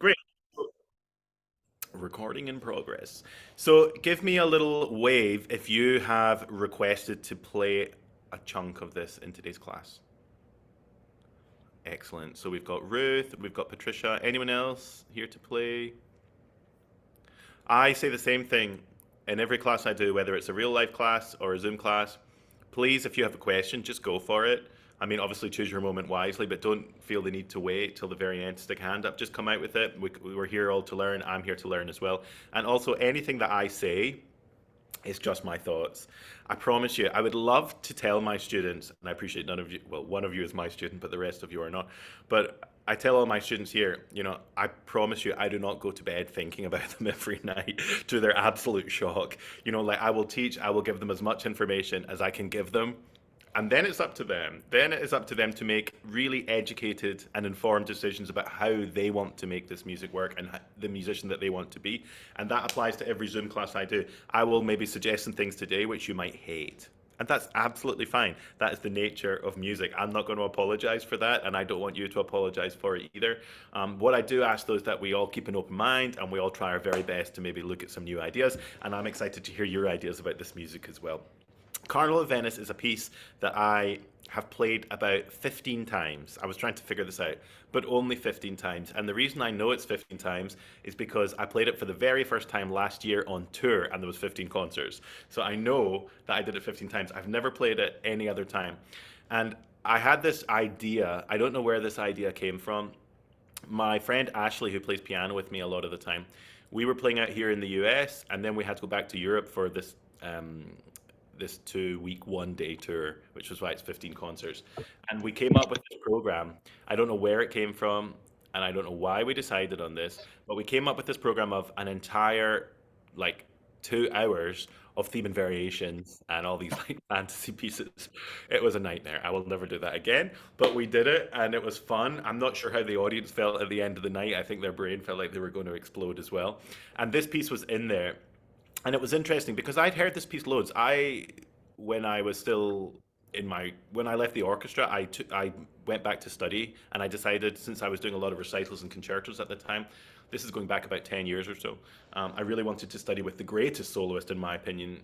Great. Recording in progress. So give me a little wave if you have requested to play a chunk of this in today's class. Excellent. So we've got Ruth, we've got Patricia. Anyone else here to play? I say the same thing in every class I do, whether it's a real life class or a Zoom class. Please, if you have a question, just go for it. I mean, obviously, choose your moment wisely, but don't feel the need to wait till the very end to stick a hand up. Just come out with it. We're here all to learn. I'm here to learn as well. And also, anything that I say, it's just my thoughts. I promise you, I would love to tell my students, and I appreciate none of you, well, one of you is my student, but the rest of you are not. But I tell all my students here, I promise you, I do not go to bed thinking about them every night to their absolute shock. Like I will teach, I will give them as much information as I can give them. And then it's up to them. Then it is up to them to make really educated and informed decisions about how they want to make this music work and the musician that they want to be. And that applies to every Zoom class I do. I will maybe suggest some things today which you might hate. And that's absolutely fine. That is the nature of music. I'm not going to apologize for that, and I don't want you to apologize for it either. What I do ask, though, is that we all keep an open mind and we all try our very best to maybe look at some new ideas. And I'm excited to hear your ideas about this music as well. Carnival of Venice is a piece that I have played about 15 times. I was trying to figure this out, but only 15 times. And the reason I know it's 15 times is because I played it for the very first time last year on tour and there was 15 concerts. So I know that I did it 15 times. I've never played it any other time. And I had this idea. I don't know where this idea came from. My friend Ashley, who plays piano with me a lot of the time, we were playing out here in the US, and then we had to go back to Europe for this 2 week 1 day tour, which was why it's 15 concerts. And we came up with this program. I don't know where it came from, and I don't know why we decided on this, but we came up with this program of an entire like 2 hours of theme and variations and all these like fantasy pieces. It was a nightmare. I will never do that again, but we did it and it was fun. I'm not sure how the audience felt at the end of the night. I think their brain felt like they were going to explode as well. And this piece was in there, and it was interesting because I'd heard this piece loads. When I was still when I left the orchestra, I went back to study, and I decided, since I was doing a lot of recitals and concertos at the time, this is going back about 10 years or so. I really wanted to study with the greatest soloist, in my opinion,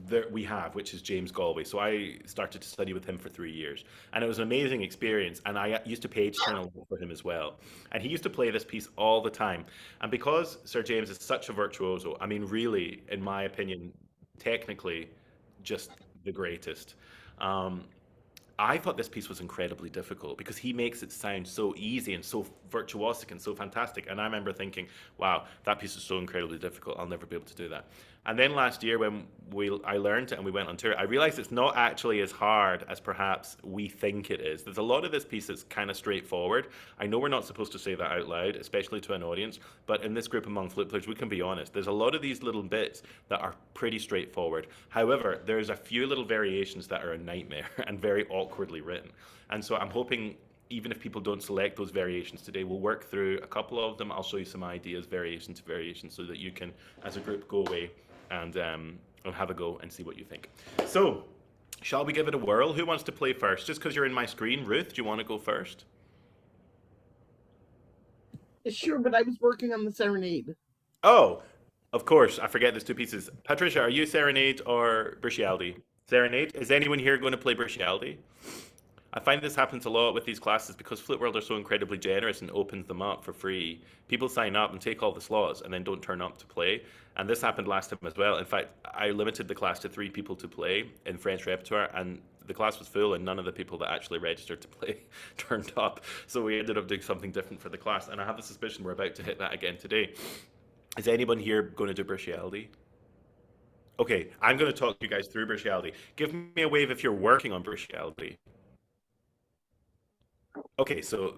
that we have, which is James Galway. So I started to study with him for 3 years, and it was an amazing experience. And I used to page turn a lot for him as well. And he used to play this piece all the time. And because Sir James is such a virtuoso, I mean, really, in my opinion, technically, just the greatest. Um, I thought this piece was incredibly difficult because he makes it sound so easy and so virtuosic and so fantastic. And I remember thinking, wow, that piece is so incredibly difficult. I'll never be able to do that. And then last year, when I learned it and we went on tour, I realized it's not actually as hard as perhaps we think it is. There's a lot of this piece that's kind of straightforward. I know we're not supposed to say that out loud, especially to an audience, but in this group among flute players, we can be honest. There's a lot of these little bits that are pretty straightforward. However, there's a few little variations that are a nightmare and very awkwardly written. And so I'm hoping, even if people don't select those variations today, we'll work through a couple of them. I'll show you some ideas, variation to variation, so that you can, as a group, go away and have a go and see what you think. So, shall we give it a whirl? Who wants to play first? Just because you're in my screen, Ruth, do you want to go first? Sure, but I was working on the Serenade. Oh, of course. I forget there's two pieces. Patricia, are you Serenade or Briccialdi? Serenade? Is anyone here going to play Briccialdi? I find this happens a lot with these classes because Flute World are so incredibly generous and opens them up for free. People sign up and take all the slots and then don't turn up to play. And this happened last time as well. In fact, I limited the class to 3 people to play in French repertoire, and the class was full, and none of the people that actually registered to play turned up. So we ended up doing something different for the class. And I have the suspicion we're about to hit that again today. Is anyone here going to do Briccialdi? Okay, I'm going to talk you guys through Briccialdi. Give me a wave if you're working on Briccialdi. Okay, so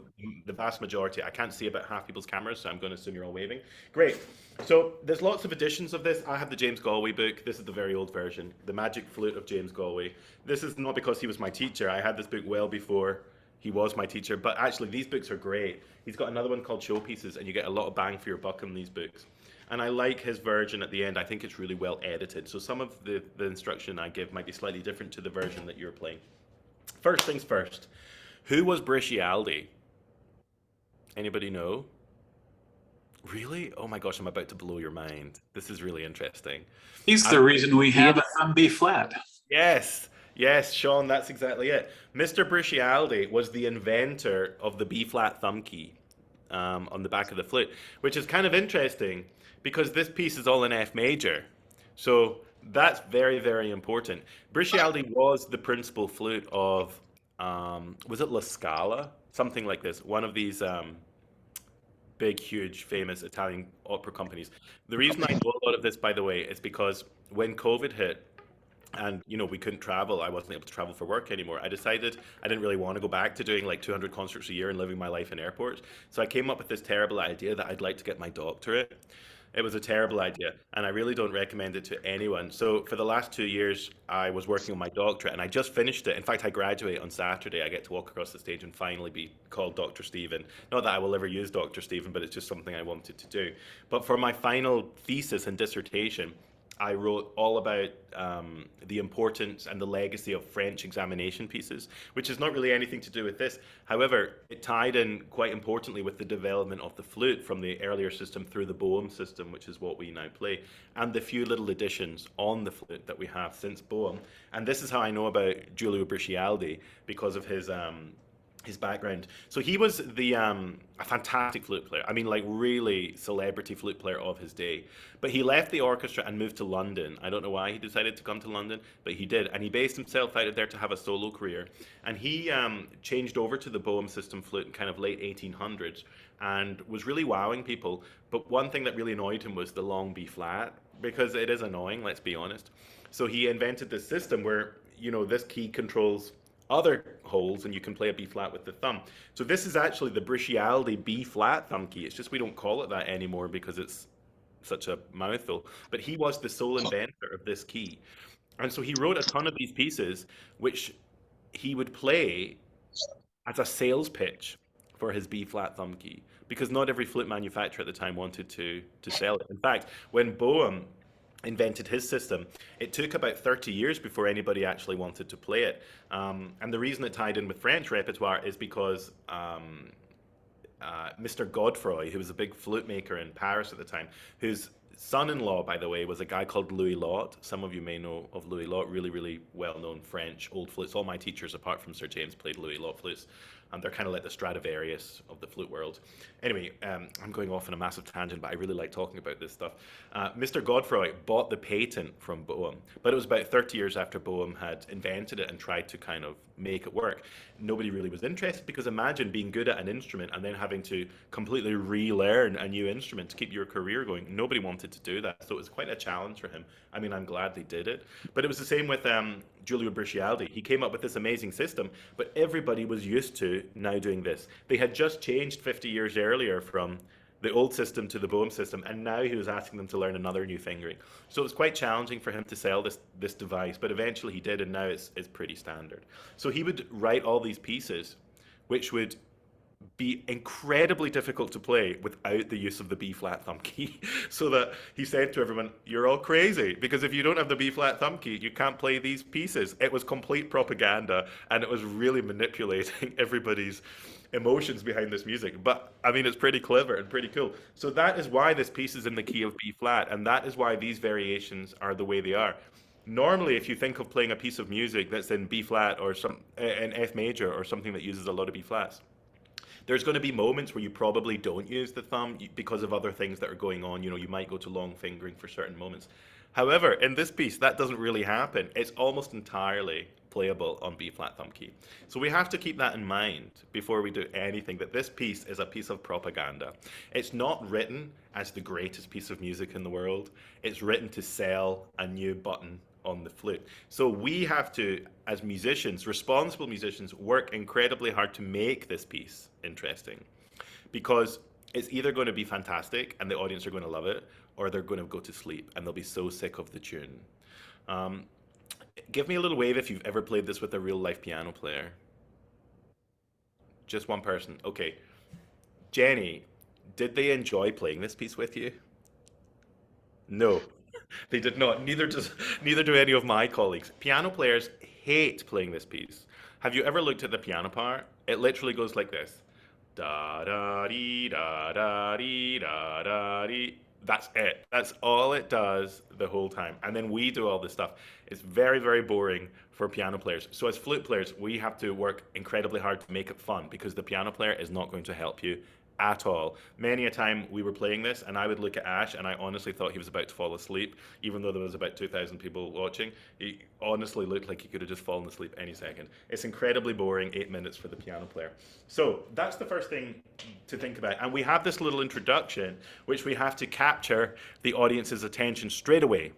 the vast majority, I can't see about half people's cameras, so I'm going to assume you're all waving. Great. So there's lots of editions of this. I have the James Galway book. This is the very old version, The Magic Flute of James Galway. This is not because he was my teacher. I had this book well before he was my teacher, but actually these books are great. He's got another one called Showpieces, and you get a lot of bang for your buck in these books. And I like his version at the end. I think it's really well edited. So some of the instruction I give might be slightly different to the version that you're playing. First things first. Who was Briccialdi? Anybody know? Really? Oh my gosh, I'm about to blow your mind. This is really interesting. He's I'm the reason we he have a thumb B flat. Yes, yes, Sean, that's exactly it. Mr. Briccialdi was the inventor of the B flat thumb key on the back of the flute, which is kind of interesting because this piece is all in F major. So that's very, very important. Briccialdi was the principal flute of, was it La Scala? Something like this. One of these big, huge, famous Italian opera companies. The reason I know a lot of this, by the way, is because when COVID hit, and we couldn't travel, I wasn't able to travel for work anymore. I decided I didn't really want to go back to doing like 200 concerts a year and living my life in airports. So I came up with this terrible idea that I'd like to get my doctorate. It was a terrible idea, and I really don't recommend it to anyone. So for the last 2 years, I was working on my doctorate, and I just finished it. In fact, I graduate on Saturday. I get to walk across the stage and finally be called Dr. Stephen. Not that I will ever use Dr. Stephen, but it's just something I wanted to do. But for my final thesis and dissertation, I wrote all about the importance and the legacy of French examination pieces, which is not really anything to do with this. However, it tied in quite importantly with the development of the flute from the earlier system through the Boehm system, which is what we now play, and the few little additions on the flute that we have since Boehm. And this is how I know about Giulio Briccialdi because of his background. So he was a fantastic flute player. I mean, like really celebrity flute player of his day. But he left the orchestra and moved to London. I don't know why he decided to come to London, but he did, and he based himself out of there to have a solo career. And he changed over to the Boehm system flute in kind of late 1800s, and was really wowing people. But one thing that really annoyed him was the long B flat, because it is annoying. Let's be honest. So he invented this system where this key controls other holes and you can play a B flat with the thumb. So this is actually the Briccialdi B flat thumb key. It's just we don't call it that anymore because it's such a mouthful. But he was the sole inventor of this key. And so he wrote a ton of these pieces which he would play as a sales pitch for his B flat thumb key because not every flute manufacturer at the time wanted to sell it. In fact, when Boehm invented his system, it took about 30 years before anybody actually wanted to play it. And the reason it tied in with French repertoire is because Mr. Godefroy, who was a big flute maker in Paris at the time, whose son-in-law, by the way, was a guy called Louis Lot. Some of you may know of Louis Lot, really, really well-known French old flutes. All my teachers, apart from Sir James, played Louis Lot flutes. And they're kind of like the Stradivarius of the flute world. Anyway, I'm going off on a massive tangent, but I really like talking about this stuff. Mr. Godefroy bought the patent from Boehm, but it was about 30 years after Boehm had invented it and tried to kind of make it work. Nobody really was interested because imagine being good at an instrument and then having to completely relearn a new instrument to keep your career going. Nobody wanted to do that, so it was quite a challenge for him. I mean, I'm glad they did it, but it was the same with Giulio Briccialdi. He came up with this amazing system, but everybody was used to now doing this. They had just changed 50 years earlier from the old system to the Boehm system, and now he was asking them to learn another new fingering. So it was quite challenging for him to sell this device, but eventually he did, and now it's pretty standard. So he would write all these pieces, which would be incredibly difficult to play without the use of the B flat thumb key. So that he said to everyone, "You're all crazy because if you don't have the B flat thumb key, you can't play these pieces." It was complete propaganda, and it was really manipulating everybody's emotions behind this music. But I mean, it's pretty clever and pretty cool. So that is why this piece is in the key of B flat, and that is why these variations are the way they are. Normally, if you think of playing a piece of music that's in B flat or in F major or something that uses a lot of B flats, there's going to be moments where you probably don't use the thumb because of other things that are going on. You might go to long fingering for certain moments. However, in this piece, that doesn't really happen. It's almost entirely playable on B flat thumb key. So we have to keep that in mind before we do anything, that this piece is a piece of propaganda. It's not written as the greatest piece of music in the world. It's written to sell a new button on the flute. So we have to, as musicians, responsible musicians, work incredibly hard to make this piece interesting because it's either going to be fantastic and the audience are going to love it, or they're going to go to sleep and they'll be so sick of the tune. Um, Give me a little wave if you've ever played this with a real life piano player. Just one person. Okay. Jenny, did they enjoy playing this piece with you? No, they did not. Neither do any of my colleagues. Piano players hate playing this piece. Have you ever looked at the piano part? It literally goes like this. Da da dee da da dee da da dee. That's it. That's all it does the whole time. And then we do all this stuff. It's very, very boring for piano players. So as flute players, we have to work incredibly hard to make it fun because the piano player is not going to help you at all. Many a time we were playing this and I would look at Ash and I honestly thought he was about to fall asleep, even though there was about 2,000 people watching. He honestly looked like he could have just fallen asleep any second. It's incredibly boring, 8 minutes for the piano player. So that's the first thing to think about. And we have this little introduction, which we have to capture the audience's attention straight away.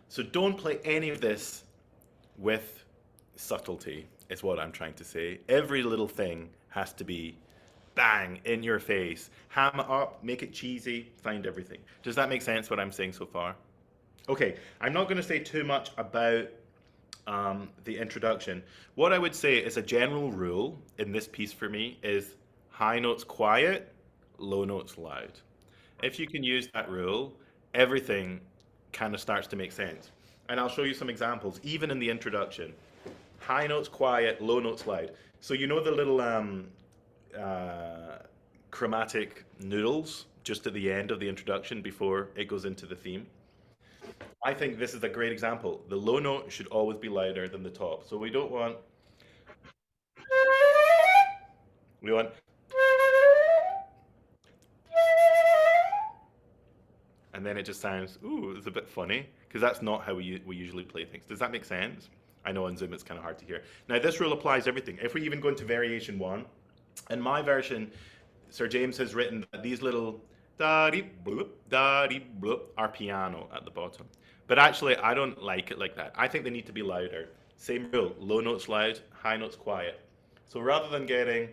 So don't play any of this with subtlety, is what I'm trying to say. Every little thing has to be bang in your face. Ham it up, make it cheesy, find everything. Does that make sense what I'm saying so far? Okay, I'm not going to say too much about the introduction. What I would say is a general rule in this piece for me is high notes quiet, low notes loud. If you can use that rule, everything kind of starts to make sense. And I'll show you some examples, even in the introduction. High notes quiet, low notes loud. So you know the little chromatic noodles just at the end of the introduction before it goes into the theme? I think this is a great example. The low note should always be louder than the top. So we don't want, we want, and then it just sounds, ooh, it's a bit funny, because that's not how we usually play things. Does that make sense? I know on Zoom it's kind of hard to hear. Now this rule applies to everything. If we even go into variation one, in my version, Sir James has written that these little da-dee bloop are piano at the bottom. But actually, I don't like it like that. I think they need to be louder. Same rule, low notes loud, high notes quiet. So rather than getting,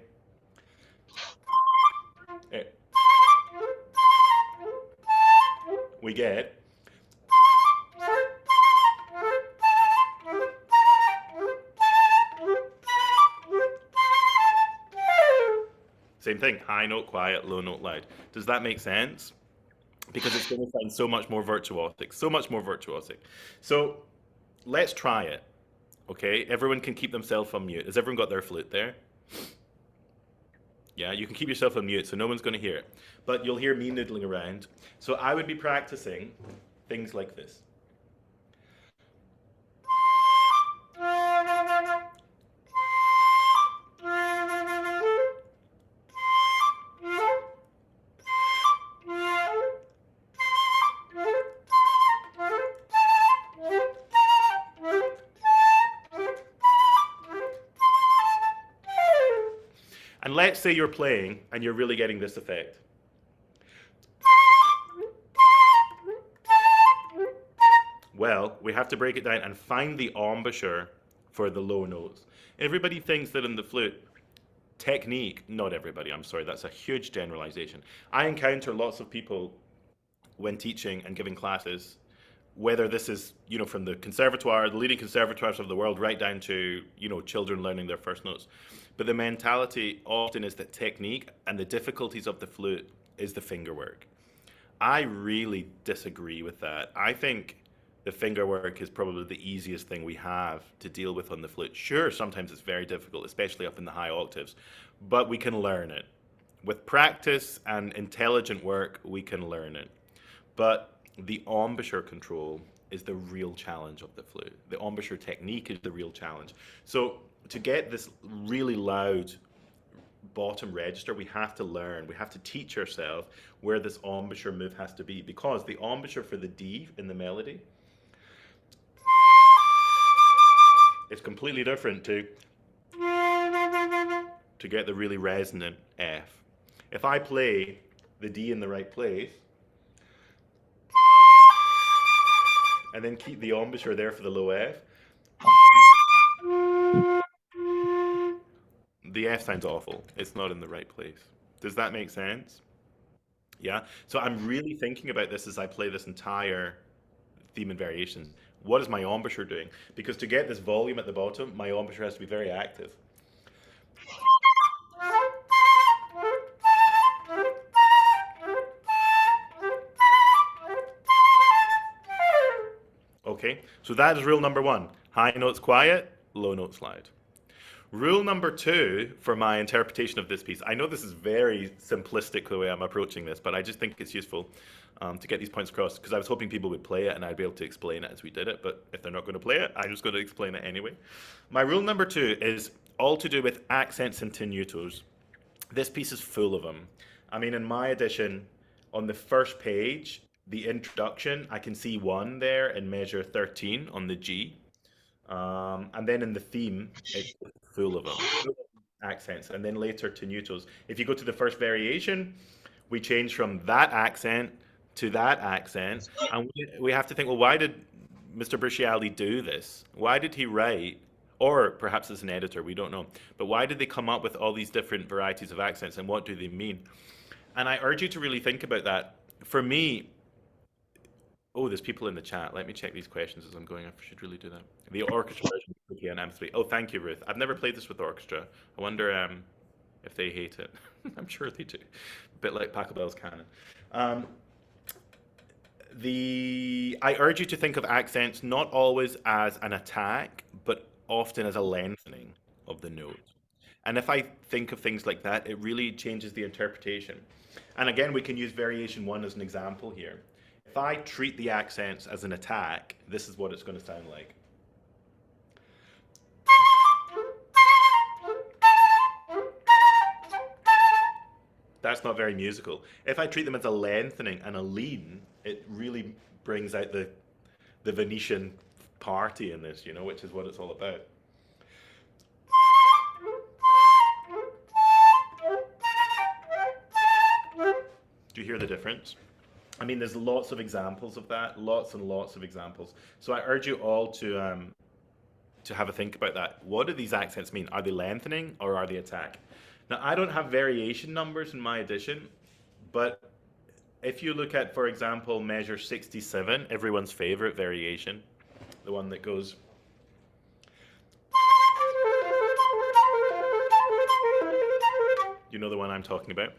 eh, we get, same thing, high note quiet, low note loud. Does that make sense? Because it's going to sound so much more virtuosic, so much more virtuosic. So let's try it. Okay, everyone can keep themselves on mute. Has everyone got their flute there? Yeah, you can keep yourself on mute so no one's going to hear it. But you'll hear me noodling around. So I would be practicing things like this. And let's say you're playing and you're really getting this effect. Well, we have to break it down and find the embouchure for the low notes. Everybody thinks that in the flute, technique, not everybody, I'm sorry, that's a huge generalization. I encounter lots of people when teaching and giving classes, whether this is, from the conservatoire, the leading conservatoires of the world, right down to, children learning their first notes. But the mentality often is that technique and the difficulties of the flute is the finger work. I really disagree with that. I think the finger work is probably the easiest thing we have to deal with on the flute. Sure, sometimes it's very difficult, especially up in the high octaves, but we can learn it. With practice and intelligent work, we can learn it. But the embouchure control is the real challenge of the flute. The embouchure technique is the real challenge. So to get this really loud bottom register, we have to learn, we have to teach ourselves where this embouchure move has to be, because the embouchure for the D in the melody is completely different to get the really resonant F. If I play the D in the right place and then keep the embouchure there for the low F, the F sounds awful. It's not in the right place. Does that make sense? Yeah. So I'm really thinking about this as I play this entire theme and variation. What is my embouchure doing? Because to get this volume at the bottom, my embouchure has to be very active. Okay, so that is rule number one. High notes quiet, low notes loud. Rule number two for my interpretation of this piece. I know this is very simplistic the way I'm approaching this, but I just think it's useful to get these points across because I was hoping people would play it and I'd be able to explain it as we did it. But if they're not going to play it, I'm just going to explain it anyway. My rule number two is all to do with accents and tenutos. This piece is full of them. I mean, in my edition, on the first page, the introduction, I can see one there in measure 13 on the G. And then in the theme, it's full of them, full of accents. And then later tenutos. If you go to the first variation, we change from that accent to that accent. And we have to think, well, why did Mr. Briccialdi do this? Why did he write, or perhaps as an editor, we don't know, but why did they come up with all these different varieties of accents and what do they mean? And I urge you to really think about that. For me, oh, there's people in the chat. Let me check these questions as I'm going. I should really do that. The orchestra version of Cookie on M3. Oh, thank you, Ruth. I've never played this with orchestra. I wonder if they hate it. I'm sure they do. A bit like Pachelbel's canon. I urge you to think of accents not always as an attack, but often as a lengthening of the note. And if I think of things like that, it really changes the interpretation. And again, we can use variation one as an example here. If I treat the accents as an attack, this is what it's going to sound like. That's not very musical. If I treat them as a lengthening and a lean, it really brings out the Venetian party in this, which is what it's all about. Do you hear the difference? I mean, there's lots of examples of that, lots and lots of examples. So I urge you all to have a think about that. What do these accents mean? Are they lengthening or are they attack? Now, I don't have variation numbers in my edition, but if you look at, for example, measure 67, everyone's favorite variation, the one that goes... You know the one I'm talking about?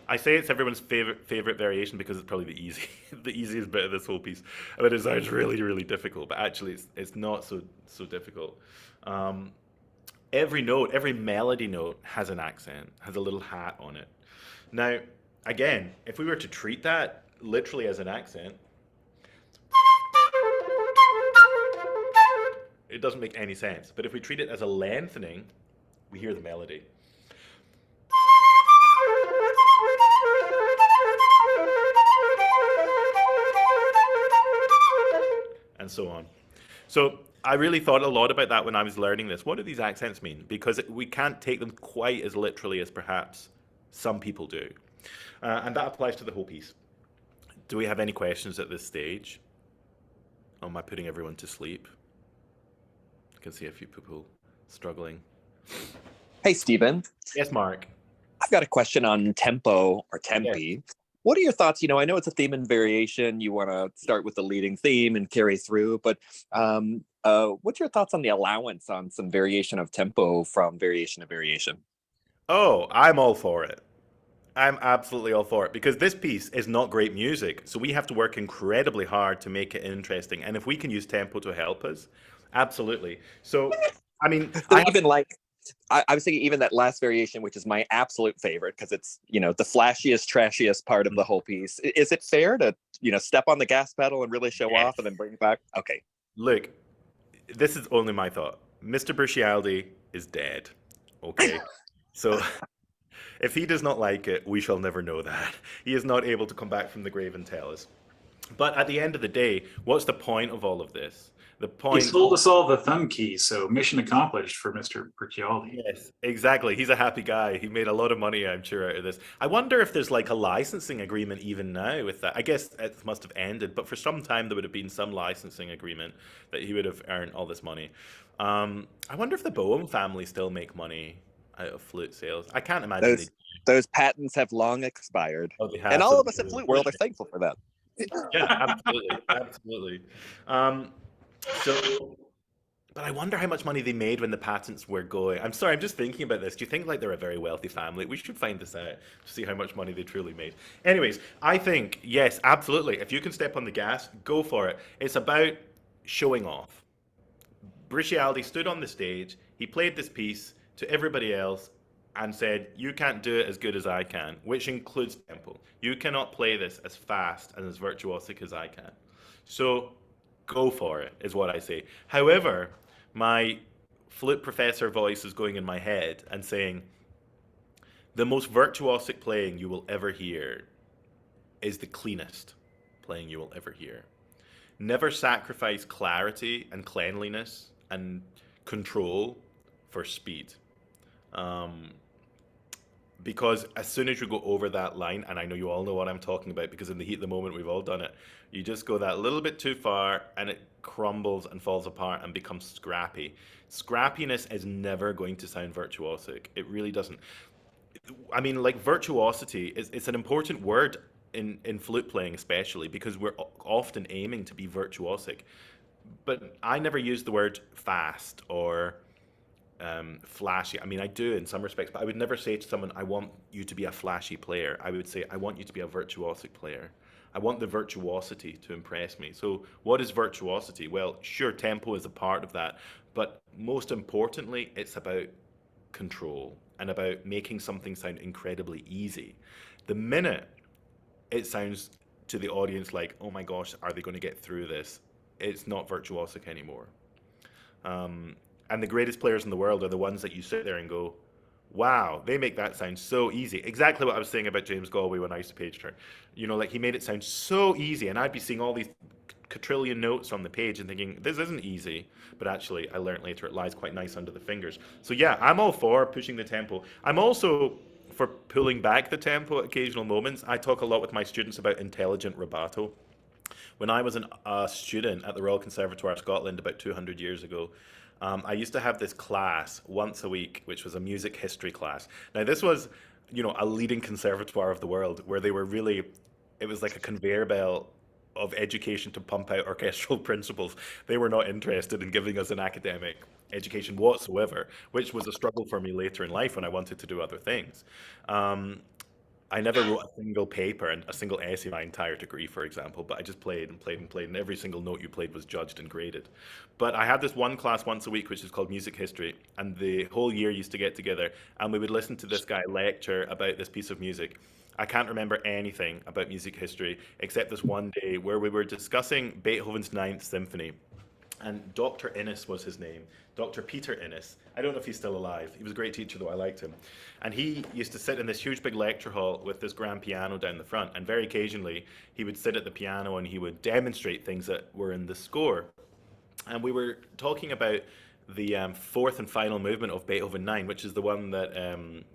I say it's everyone's favorite variation because it's probably the easiest bit of this whole piece. I mean, it sounds really, really difficult, but actually it's not so difficult. Every note, every melody note has an accent, has a little hat on it. Now, again, if we were to treat that literally as an accent, it doesn't make any sense. But if we treat it as a lengthening, we hear the melody. And so on. So I really thought a lot about that when I was learning this. What do these accents mean? Because we can't take them quite as literally as perhaps some people do. And that applies to the whole piece. Do we have any questions at this stage? Or am I putting everyone to sleep? I can see a few people struggling. Hey, Stephen. Yes, Mark. I've got a question on tempo or tempi. Yes. What are your thoughts? I know it's a theme and variation. You want to start with the leading theme and carry through, but what's your thoughts on the allowance on some variation of tempo from variation to variation? Oh, I'm all for it. I'm absolutely all for it because this piece is not great music, so we have to work incredibly hard to make it interesting. And if we can use tempo to help us, absolutely. So, I mean, I was thinking even that last variation, which is my absolute favorite because it's, the flashiest, trashiest part of the whole piece. Is it fair to, step on the gas pedal and really show off and then bring it back? Okay. Look, this is only my thought. Mr. Briccialdi is dead. Okay. So if he does not like it, we shall never know that. He is not able to come back from the grave and tell us. But at the end of the day, what's the point of all of this? The point. He sold us all the thumb keys, so mission accomplished for Mr. Briccialdi. Yes, exactly. He's a happy guy. He made a lot of money, I'm sure, out of this. I wonder if there's like a licensing agreement even now with that. I guess it must have ended, but for some time there would have been some licensing agreement that he would have earned all this money. I wonder if the Boehm family still make money out of flute sales. I can't imagine. Those patents have long expired. Oh, they have. And all of us at Flute World are thankful for that. Yeah, absolutely. Absolutely. But I wonder how much money they made when the patents were going. I'm sorry, I'm just thinking about this. Do you think like they're a very wealthy family? We should find this out to see how much money they truly made. Anyways, I think, yes, absolutely. If you can step on the gas, go for it. It's about showing off. Briccialdi stood on the stage. He played this piece to everybody else and said, you can't do it as good as I can, which includes tempo. You cannot play this as fast and as virtuosic as I can. So go for it, is what I say. However, my flute professor voice is going in my head and saying, the most virtuosic playing you will ever hear is the cleanest playing you will ever hear. Never sacrifice clarity and cleanliness and control for speed. Because as soon as you go over that line, and I know you all know what I'm talking about because in the heat of the moment we've all done it, you just go that little bit too far and it crumbles and falls apart and becomes scrappy. Scrappiness is never going to sound virtuosic. It really doesn't. I mean, like virtuosity it's an important word in flute playing, especially because we're often aiming to be virtuosic. But I never use the word fast or flashy. I mean, I do in some respects, but I would never say to someone, I want you to be a flashy player. I would say, I want you to be a virtuosic player. I want the virtuosity to impress me. So what is virtuosity? Well, sure, tempo is a part of that, but most importantly, it's about control and about making something sound incredibly easy. The minute it sounds to the audience like, oh my gosh, are they going to get through this? It's not virtuosic anymore. And the greatest players in the world are the ones that you sit there and go, wow, they make that sound so easy. Exactly what I was saying about James Galway when I used to page turn. You know, like he made it sound so easy, and I'd be seeing all these quadrillion notes on the page and thinking, this isn't easy. But actually, I learned later it lies quite nice under the fingers. So yeah, I'm all for pushing the tempo. I'm also for pulling back the tempo at occasional moments. I talk a lot with my students about intelligent rubato. When I was a student at the Royal Conservatoire of Scotland about 200 years ago, I used to have this class once a week, which was a music history class. Now, this was, you know, a leading conservatoire of the world where they were really, it was like a conveyor belt of education to pump out orchestral principles. They were not interested in giving us an academic education whatsoever, which was a struggle for me later in life when I wanted to do other things. I never wrote a single paper and a single essay my entire degree, for example, but I just played and played and played, and every single note you played was judged and graded. But I had this one class once a week, which is called music history, and the whole year used to get together, and we would listen to this guy lecture about this piece of music. I can't remember anything about music history except this one day where we were discussing Beethoven's Ninth Symphony. And Dr. Innes was his name, Dr. Peter Innes. I don't know if he's still alive. He was a great teacher, though. I liked him. And he used to sit in this huge big lecture hall with this grand piano down the front. And very occasionally, he would sit at the piano and he would demonstrate things that were in the score. And we were talking about the fourth and final movement of Beethoven 9, which is the one that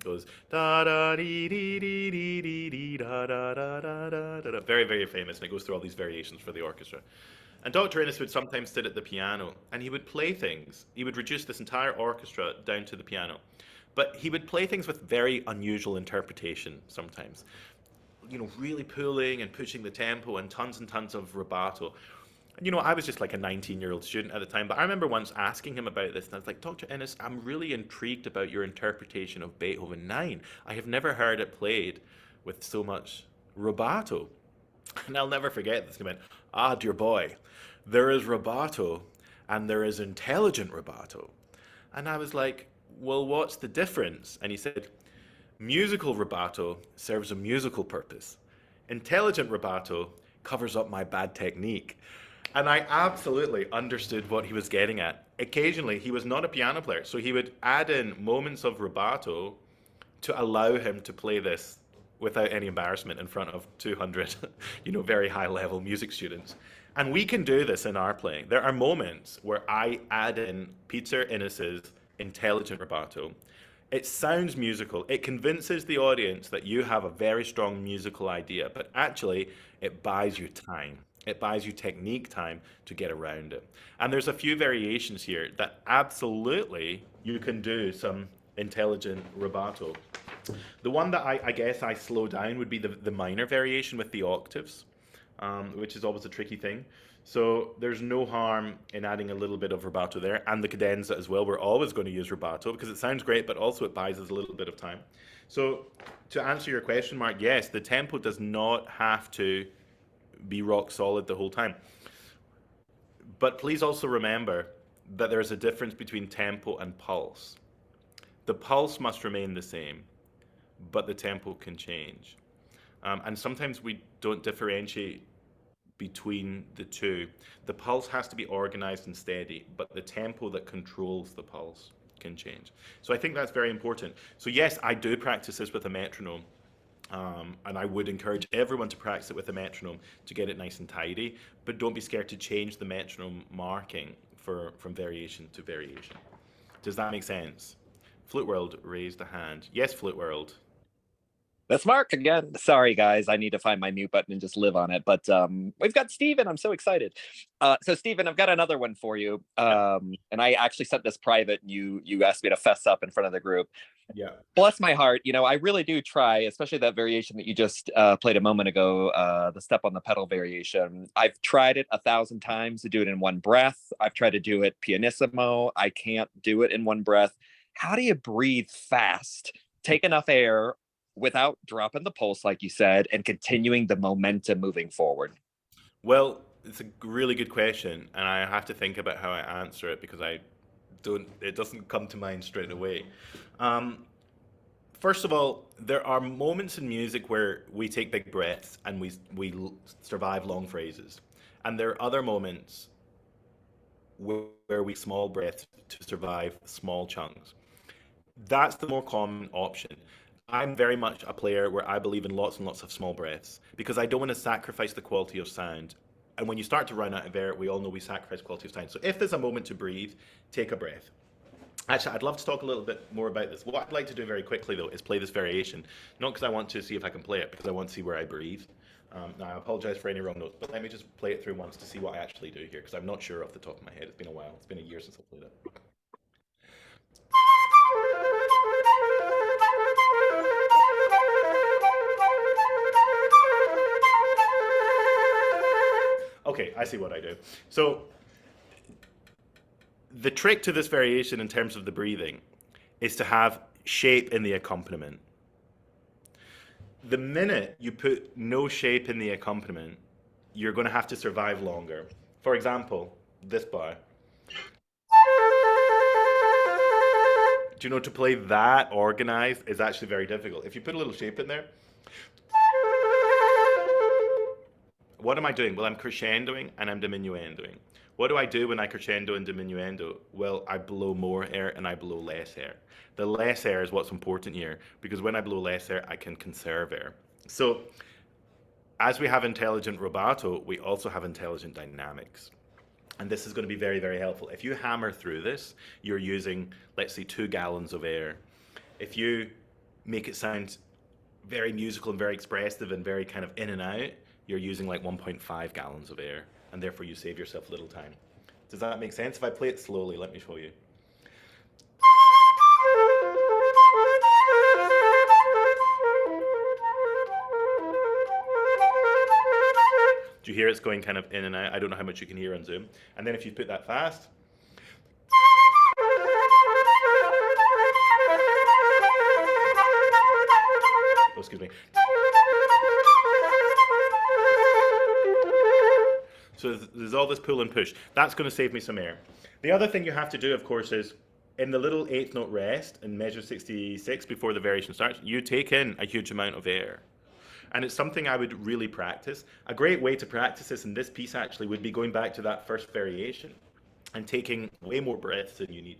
goes da da dee dee dee dee dee dee da da da da da da. Very, very famous, and it goes through all these variations for the orchestra. And Dr. Innes would sometimes sit at the piano and he would play things. He would reduce this entire orchestra down to the piano. But he would play things with very unusual interpretation sometimes. You know, really pulling and pushing the tempo and tons of rubato. You know, I was just like a 19-year-old student at the time, but I remember once asking him about this, and I was like, Dr. Innes, I'm really intrigued about your interpretation of Beethoven 9. I have never heard it played with so much rubato. And I'll never forget this. He went, ah, dear boy, there is rubato and there is intelligent rubato. And I was like, well, what's the difference? And he said, musical rubato serves a musical purpose. Intelligent rubato covers up my bad technique. And I absolutely understood what he was getting at. Occasionally, he was not a piano player, so he would add in moments of rubato to allow him to play this without any embarrassment in front of 200, you know, very high level music students. And we can do this in our playing. There are moments where I add in Peter Innes's intelligent rubato. It sounds musical. It convinces the audience that you have a very strong musical idea, but actually it buys you time. It buys you technique time to get around it. And there's a few variations here that absolutely you can do some intelligent rubato. The one that I guess I slow down would be the minor variation with the octaves, which is always a tricky thing. So there's no harm in adding a little bit of rubato there, and the cadenza as well. We're always going to use rubato because it sounds great, but also it buys us a little bit of time. So to answer your question, Mark, yes, the tempo does not have to be rock solid the whole time. But please also remember that there's a difference between tempo and pulse. The pulse must remain the same, but the tempo can change. And sometimes we don't differentiate between the two. The pulse has to be organized and steady, but the tempo that controls the pulse can change. So I think that's very important. So yes, I do practice this with a metronome. And I would encourage everyone to practice it with a metronome to get it nice and tidy, but don't be scared to change the metronome marking from variation to variation. Does that make sense? Flute World raised a hand. Yes, Flute World. That's Mark again. Sorry, guys. I need to find my mute button and just live on it. But we've got Steven. I'm so excited. So, Steven, I've got another one for you. And I actually sent this private. And you asked me to fess up in front of the group. Yeah. Bless my heart. I really do try, especially that variation that you just played a moment ago, the step on the pedal variation. I've tried it 1,000 times to do it in one breath. I've tried to do it pianissimo. I can't do it in one breath. How do you breathe fast, take enough air without dropping the pulse, like you said, and continuing the momentum moving forward? Well, it's a really good question, and I have to think about how I answer it because it doesn't come to mind straight away. First of all, there are moments in music where we take big breaths and we survive long phrases, and there are other moments where we small breaths to survive small chunks. That's the more common option. I'm very much a player where I believe in lots and lots of small breaths because I don't want to sacrifice the quality of sound. And when you start to run out of air, we all know we sacrifice quality of sound. So if there's a moment to breathe, take a breath. Actually, I'd love to talk a little bit more about this. What I'd like to do very quickly, though, is play this variation. Not because I want to see if I can play it, because I want to see where I breathe. Now, I apologize for any wrong notes, but let me just play it through once to see what I actually do here, because I'm not sure off the top of my head. It's been a while. It's been a year since I played it. Okay, I see what I do. So the trick to this variation in terms of the breathing is to have shape in the accompaniment. The minute you put no shape in the accompaniment, you're going to have to survive longer. For example, this bar. Do you know, to play that organized is actually very difficult. If you put a little shape in there, what am I doing? Well, I'm crescendoing and I'm diminuendoing. What do I do when I crescendo and diminuendo? Well, I blow more air and I blow less air. The less air is what's important here, because when I blow less air, I can conserve air. So, as we have intelligent rubato, we also have intelligent dynamics. And this is going to be very, very helpful. If you hammer through this, you're using, let's say, 2 gallons of air. If you make it sound very musical and very expressive and very kind of in and out, you're using like 1.5 gallons of air, and therefore you save yourself little time. Does that make sense? If I play it slowly, let me show you. Do you hear it's going kind of in and out? I don't know how much you can hear on Zoom. And then if you put that fast, oh, excuse me. So there's all this pull and push. That's going to save me some air. The other thing you have to do, of course, is in the little 8th note rest in measure 66 before the variation starts, you take in a huge amount of air. And it's something I would really practice. A great way to practice this in this piece actually would be going back to that first variation and taking way more breaths than you need.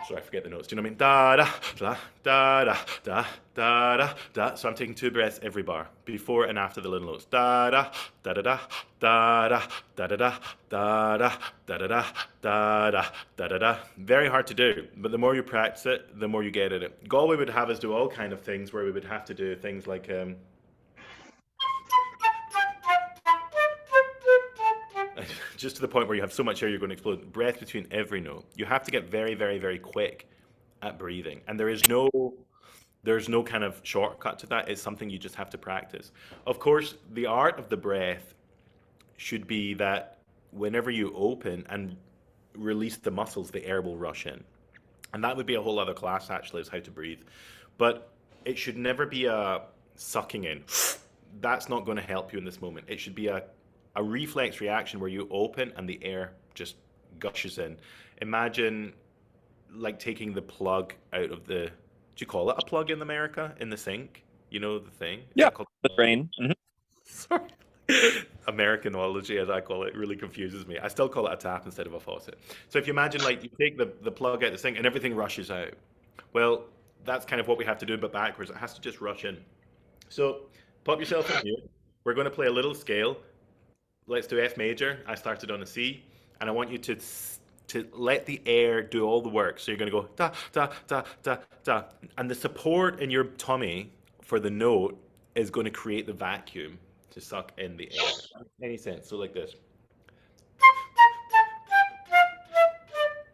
Sorry, I forget the notes. Do you know what I mean? Da da da da da da da da. So I'm taking 2 breaths every bar, before and after the little notes. Da da da da da da da da da da da da da da da da da da da. Very hard to do, but the more you practice it, the more you get at it. Galway would have us do all kind of things where we would have to do things like just to the point where you have so much air you're going to explode. Breath between every note. You have to get very, very, very quick at breathing, and there's no kind of shortcut to that. It's something you just have to practice. Of course, the art of the breath should be that whenever you open and release the muscles, the air will rush in, and that would be a whole other class actually, is how to breathe. But it should never be a sucking in. That's not going to help you in this moment. It should be a a reflex reaction where you open and the air just gushes in. Imagine like taking the plug out of the, do you call it a plug in America, in the sink? You know the thing? Is Yeah, that called the drain. Mhm. Sorry. Americanology, as I call it, really confuses me. I still call it a tap instead of a faucet. So if you imagine like you take the plug out of the sink and everything rushes out. Well, that's kind of what we have to do, but backwards. It has to just rush in. So pop yourself in here. We're going to play a little scale. Let's do F major. I started on a C, and I want you to let the air do all the work. So you're going to go da da da da da, and the support in your tummy for the note is going to create the vacuum to suck in the air. Any sense? So like this.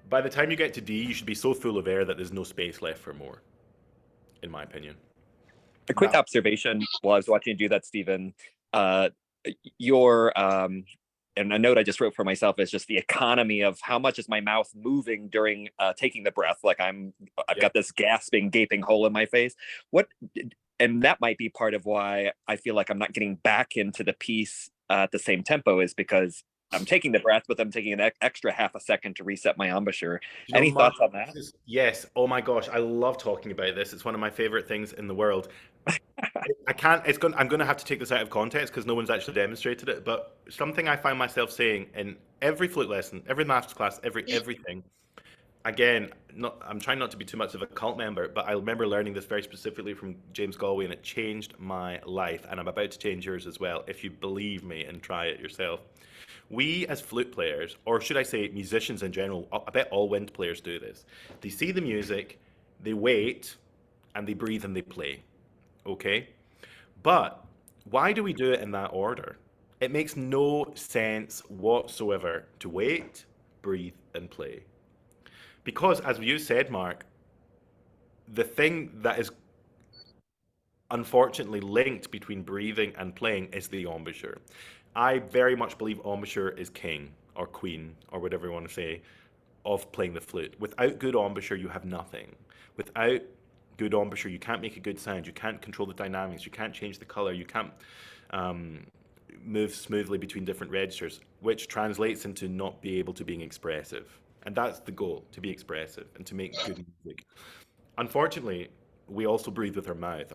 By the time you get to D, you should be so full of air that there's no space left for more, in my opinion. A quick observation while I was watching you do that, Stephen. Your and a note I just wrote for myself is just the economy of how much is my mouth moving during taking the breath. Like I've got this gasping, gaping hole in my face. And that might be part of why I feel like I'm not getting back into the piece at the same tempo, is because I'm taking the breath, but I'm taking an extra half a second to reset my embouchure. Any thoughts on that? Yes. Oh my gosh, I love talking about this. It's one of my favorite things in the world. I can't. I'm going to have to take this out of context because no one's actually demonstrated it. But something I find myself saying in every flute lesson, every maths class, everything. Again, I'm trying not to be too much of a cult member, but I remember learning this very specifically from James Galway, and it changed my life. And I'm about to change yours as well, if you believe me and try it yourself. We as flute players, or should I say musicians in general, I bet all wind players do this. They see the music, they wait, and they breathe and they play. Okay? But why do we do it in that order? It makes no sense whatsoever to wait, breathe, and play. Because, as you said, Mark, the thing that is unfortunately linked between breathing and playing is the embouchure. I very much believe embouchure is king or queen or whatever you want to say of playing the flute. Without good embouchure, you have nothing. Without good embouchure, you can't make a good sound. You can't control the dynamics. You can't change the color. You can't move smoothly between different registers, which translates into not be able to being expressive. And that's the goal, to be expressive and to make good music. Unfortunately, we also breathe with our mouth.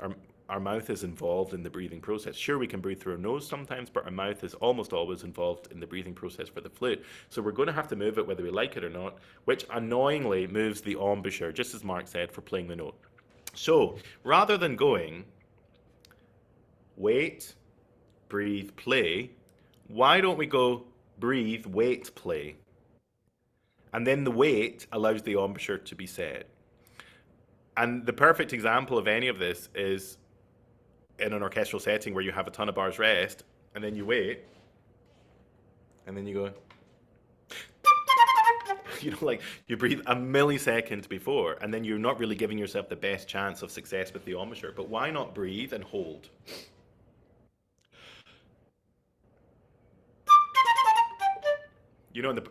Our mouth is involved in the breathing process. Sure, we can breathe through our nose sometimes, but our mouth is almost always involved in the breathing process for the flute. So we're going to have to move it whether we like it or not, which annoyingly moves the embouchure, just as Mark said, for playing the note. So rather than going, wait, breathe, play, why don't we go breathe, wait, play? And then the wait allows the embouchure to be said. And the perfect example of any of this is in an orchestral setting where you have a ton of bars rest, and then you wait, and then you go, like you breathe a millisecond before, and then you're not really giving yourself the best chance of success with the embouchure. But why not breathe and hold?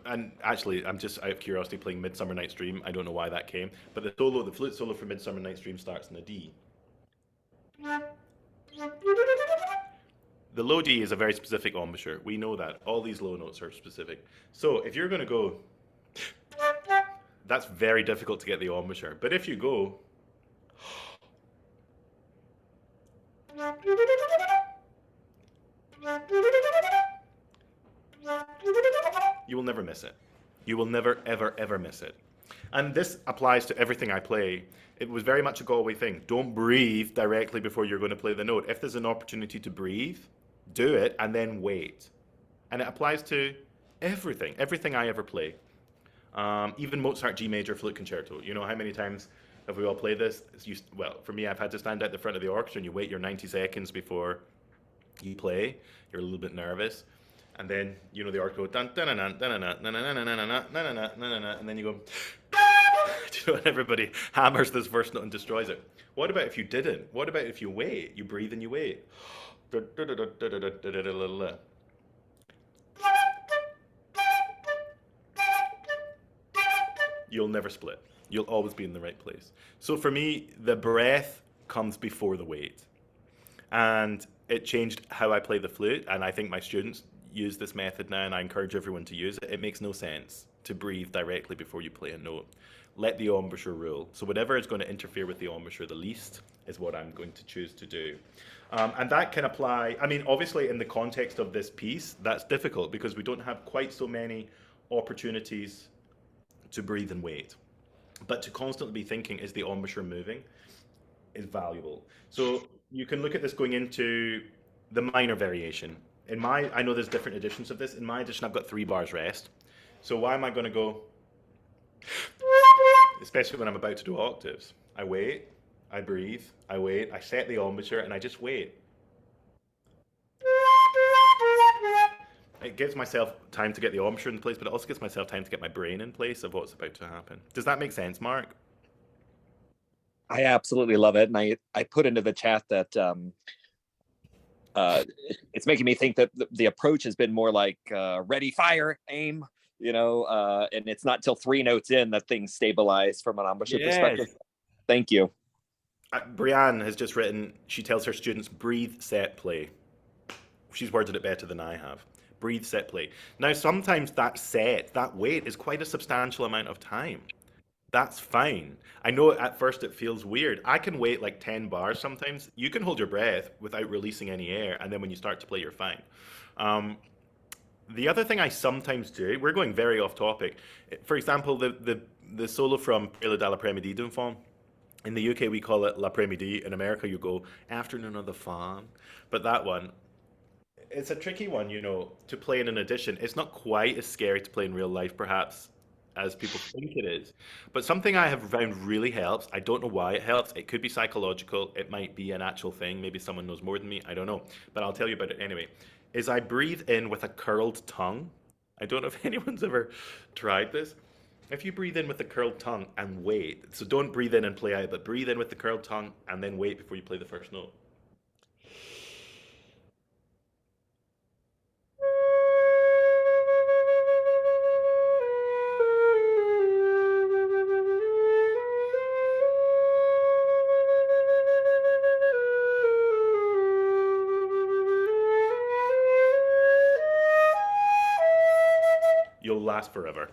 And actually, I'm just out of curiosity playing Midsummer Night's Dream. I don't know why that came, but the flute solo for Midsummer Night's Dream starts in a D. The low D is a very specific embouchure. We know that. All these low notes are specific. So if you're going to go, that's very difficult to get the embouchure. But if you go, you will never miss it. You will never, ever, ever miss it. And this applies to everything I play. It was very much a Galway thing. Don't breathe directly before you're going to play the note. If there's an opportunity to breathe, do it and then wait. And it applies to everything I ever play. Even Mozart G major flute concerto. You know how many times have we all played this? Well, for me, I've had to stand at the front of the orchestra and you wait your 90 seconds before you play. You're a little bit nervous. And then, the orchestra go, and then you go, and everybody hammers this first note and destroys it. What about if you didn't? What about if you wait? You breathe and you wait. You'll never split. You'll always be in the right place. So for me, the breath comes before the wait. And it changed how I play the flute. And I think my students, use this method now, and I encourage everyone to use it. It makes no sense to breathe directly before you play a note. Let the embouchure rule. So whatever is going to interfere with the embouchure the least is what I'm going to choose to do. And that can apply, I mean, obviously in the context of this piece, that's difficult because we don't have quite so many opportunities to breathe and wait. But to constantly be thinking, is the embouchure moving, is valuable. So you can look at this going into the minor variation. I know there's different editions of this. In my edition, I've got 3 bars rest. So why am I going to go, especially when I'm about to do octaves? I wait, I breathe, I wait, I set the embouchure, and I just wait. It gives myself time to get the embouchure in place, but it also gives myself time to get my brain in place of what's about to happen. Does that make sense, Mark? I absolutely love it. And I put into the chat that it's making me think that the approach has been more like ready, fire, aim, and it's not till 3 notes in that things stabilize from an embouchure perspective. Thank you. Brianne has just written, she tells her students, breathe, set, play. She's worded it better than I have. Breathe, set, play. Now, sometimes that wait is quite a substantial amount of time. That's fine. I know at first it feels weird. I can wait like 10 bars sometimes. You can hold your breath without releasing any air, and then when you start to play, you're fine. The other thing I sometimes do, we're going very off topic. For example, the solo from Prélude à l'après-midi d'un fond. In the UK, we call it l'après-midi. In America, you go afternoon of the fawn. But that one, it's a tricky one, to play in an edition. It's not quite as scary to play in real life, perhaps, as people think it is. But something I have found really helps. I don't know why it helps. It could be psychological. It might be an actual thing. Maybe someone knows more than me. I don't know. But I'll tell you about it anyway. Is I breathe in with a curled tongue. I don't know if anyone's ever tried this. If you breathe in with a curled tongue and wait, so don't breathe in and play out, but breathe in with the curled tongue and then wait before you play the first note. You'll last forever.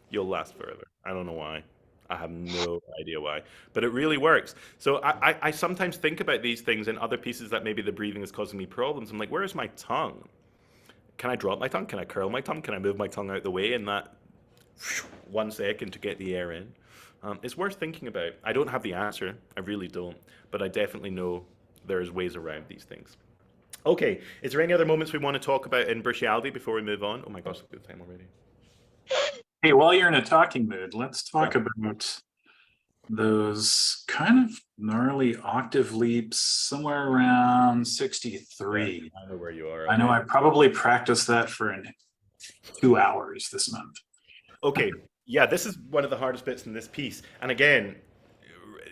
You'll last forever. I don't know why. I have no idea why, but it really works. So I sometimes think about these things in other pieces that maybe the breathing is causing me problems. I'm like, where is my tongue? Can I drop my tongue? Can I curl my tongue? Can I move my tongue out the way in that 1 second to get the air in? It's worth thinking about. I don't have the answer. I really don't. But I definitely know there's ways around these things. Okay, is there any other moments we want to talk about in Briccialdi before we move on? Oh my gosh, it's good time already. Hey, while you're in a talking mood, let's talk about those kind of gnarly octave leaps somewhere around 63. I know where you are. I know I probably practiced that for 2 hours this month. Okay, yeah, this is one of the hardest bits in this piece. And again,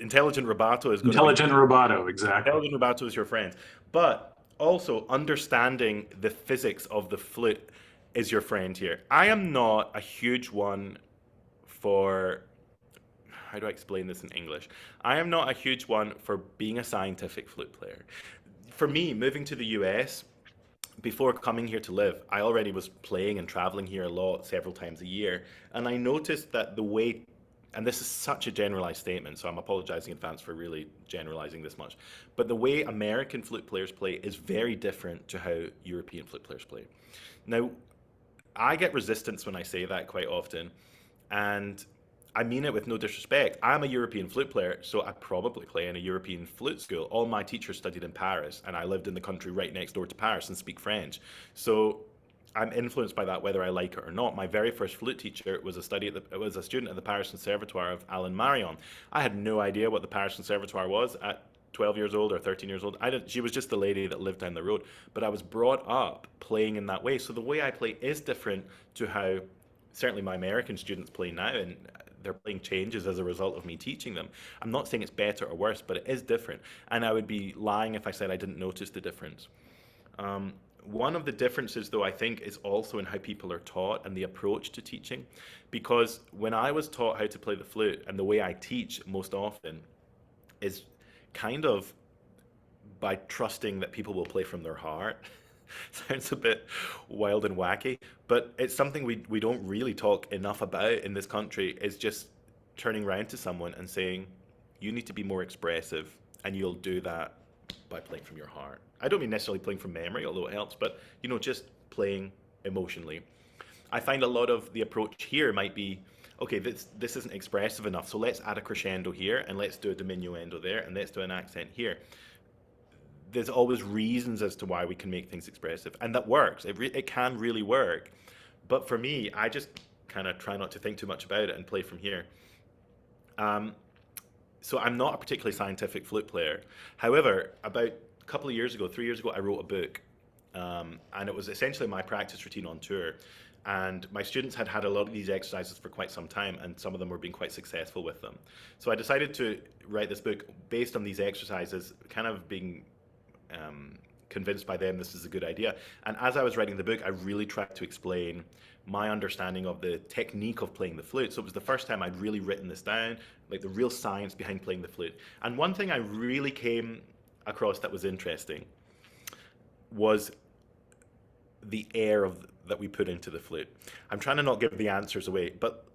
intelligent rubato is going Intelligent rubato, exactly. Intelligent rubato is your friend. But also understanding the physics of the flute is your friend here. I am not a huge one for, how do I explain this in English? I am not a huge one for being a scientific flute player. For me, moving to the US, before coming here to live, I already was playing and traveling here a lot, several times a year. And I noticed that the way, and this is such a generalized statement, so I'm apologizing in advance for really generalizing this much, but the way American flute players play is very different to how European flute players play. Now, I get resistance when I say that quite often, and I mean it with no disrespect. I'm a European flute player, so I probably play in a European flute school. All my teachers studied in Paris, and I lived in the country right next door to Paris and speak French. So I'm influenced by that whether I like it or not. My very first flute teacher was a student at the Paris Conservatoire of Alain Marion. I had no idea what the Paris Conservatoire was at 12 years old or 13 years old. She was just the lady that lived down the road, but I was brought up playing in that way. So the way I play is different to how certainly my American students play now, and their playing changes as a result of me teaching them. I'm not saying it's better or worse, but it is different. And I would be lying if I said I didn't notice the difference. One of the differences, though, I think is also in how people are taught and the approach to teaching. Because when I was taught how to play the flute, and the way I teach most often is kind of by trusting that people will play from their heart. Sounds a bit wild and wacky, but it's something we don't really talk enough about in this country. Is just turning around to someone and saying, you need to be more expressive, and you'll do that by playing from your heart. I don't mean necessarily playing from memory, although it helps, but just playing emotionally. I find a lot of the approach here might be, okay, this isn't expressive enough, so let's add a crescendo here, and let's do a diminuendo there, and let's do an accent here. There's always reasons as to why we can make things expressive, and that works. It can really work. But for me, I just kind of try not to think too much about it and play from here. So I'm not a particularly scientific flute player. However, about a couple of years ago, 3 years ago, I wrote a book, and it was essentially my practice routine on tour. And my students had had a lot of these exercises for quite some time, and some of them were being quite successful with them. So I decided to write this book based on these exercises, kind of being convinced by them this is a good idea. And as I was writing the book, I really tried to explain my understanding of the technique of playing the flute. So it was the first time I'd really written this down, like the real science behind playing the flute. And one thing I really came across that was interesting was the air that we put into the flute. I'm trying to not give the answers away, but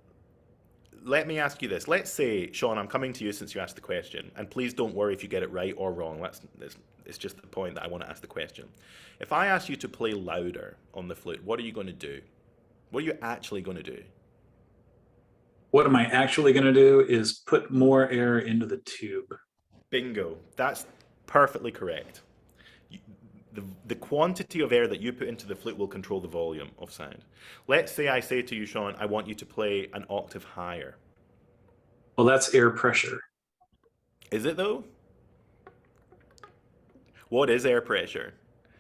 let me ask you this. Let's say, Sean, I'm coming to you since you asked the question, and please don't worry if you get it right or wrong. It's just the point that I want to ask the question. If I ask you to play louder on the flute, what are you going to do? What are you actually going to do? What am I actually going to do is put more air into the tube. Bingo. That's perfectly correct. The quantity of air that you put into the flute will control the volume of sound. Let's say I say to you, Sean, I want you to play an octave higher. Well, that's air pressure. Is it though? What is air pressure?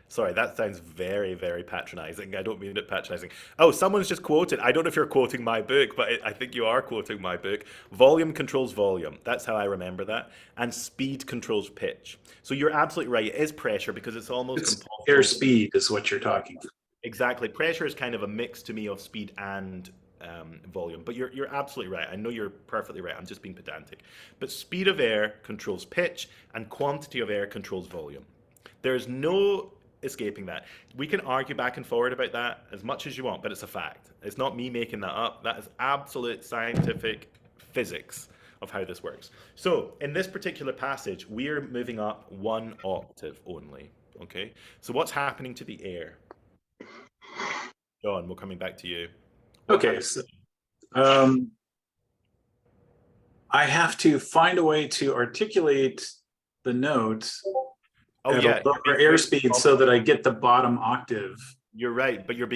Sorry, that sounds very, very patronizing. I don't mean it patronizing. Oh, someone's just quoted. I don't know if you're quoting my book, but I think you are quoting my book. Volume controls volume. That's how I remember that. And speed controls pitch. So you're absolutely right. It is pressure because it's almost compulsory. Air speed is what you're talking about. Exactly. Pressure is kind of a mix to me of speed and volume. But you're absolutely right. I know you're perfectly right. I'm just being pedantic. But speed of air controls pitch, and quantity of air controls volume. There's no escaping that. We can argue back and forward about that as much as you want, but it's a fact. It's not me making that up. That is absolute scientific physics of how this works. So in this particular passage, we're moving up one octave only. Okay. So what's happening to the air? John, we're coming back to you. Okay. So, I have to find a way to articulate the notes at a lower airspeed so that I get the bottom octave. You're right, but you're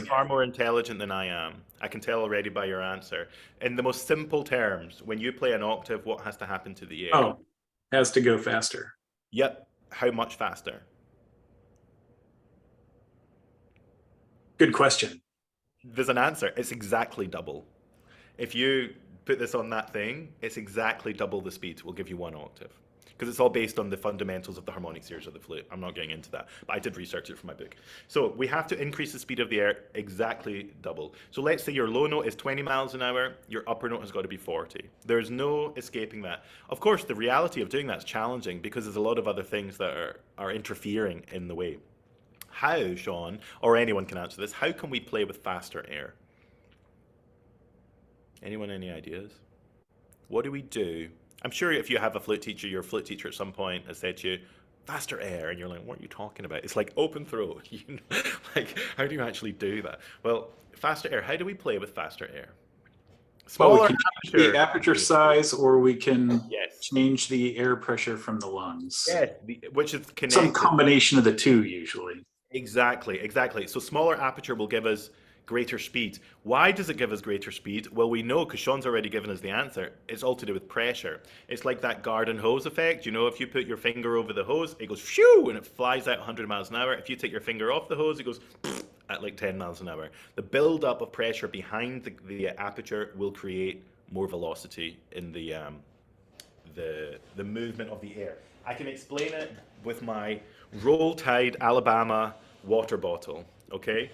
far more intelligent than I am. I can tell already by your answer. In the most simple terms, when you play an octave, what has to happen to the air? Oh, has to go faster. Yep. How much faster? Good question. There's an answer. It's exactly double. If you put this on that thing, it's exactly double the speed. We'll give you one octave. Because it's all based on the fundamentals of the harmonic series of the flute. I'm not getting into that, but I did research it for my book. So we have to increase the speed of the air exactly double. So let's say your low note is 20 miles an hour, your upper note has got to be 40. There's no escaping that. Of course, the reality of doing that is challenging because there's a lot of other things that are interfering in the way. How, Sean, or anyone can answer this, how can we play with faster air? Anyone, any ideas? What do we do? I'm sure if you have a flute teacher, your flute teacher at some point has said to you, faster air, and you're like, what are you talking about? It's like open throat. Like, how do you actually do that? Well, faster air, how do we play with faster air? Smaller we can change the aperture size, or we can change the air pressure from the lungs. Yes, which is connected. Some combination of the two, usually. Exactly. So smaller aperture will give us greater speed. Why does it give us greater speed? Well, we know, because Sean's already given us the answer, it's all to do with pressure. It's like that garden hose effect. You know, if you put your finger over the hose, it goes phew, and it flies out 100 miles an hour. If you take your finger off the hose, it goes at like 10 miles an hour. The build-up of pressure behind the aperture will create more velocity in the movement of the air. I can explain it with my Roll Tide Alabama water bottle, okay?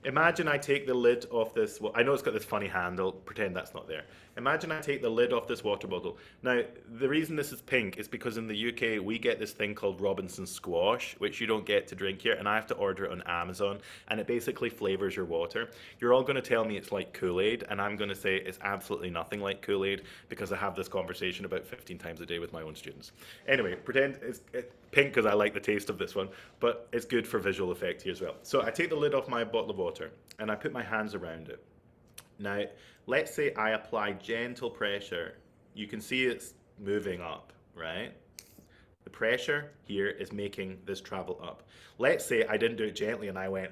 Imagine I take the lid off this. Well, I know it's got this funny handle. Pretend that's not there. Imagine I take the lid off this water bottle. Now, the reason this is pink is because in the UK we get this thing called Robinson squash, which you don't get to drink here, and I have to order it on Amazon, and it basically flavors your water. You're all going to tell me it's like Kool-Aid, and I'm going to say it's absolutely nothing like Kool-Aid because I have this conversation about 15 times a day with my own students. Anyway, pretend it's pink because I like the taste of this one, but it's good for visual effect here as well. So I take the lid off my bottle of water and I put my hands around it. Now, let's say I apply gentle pressure. You can see it's moving up, right? The pressure here is making this travel up. Let's say I didn't do it gently and I went,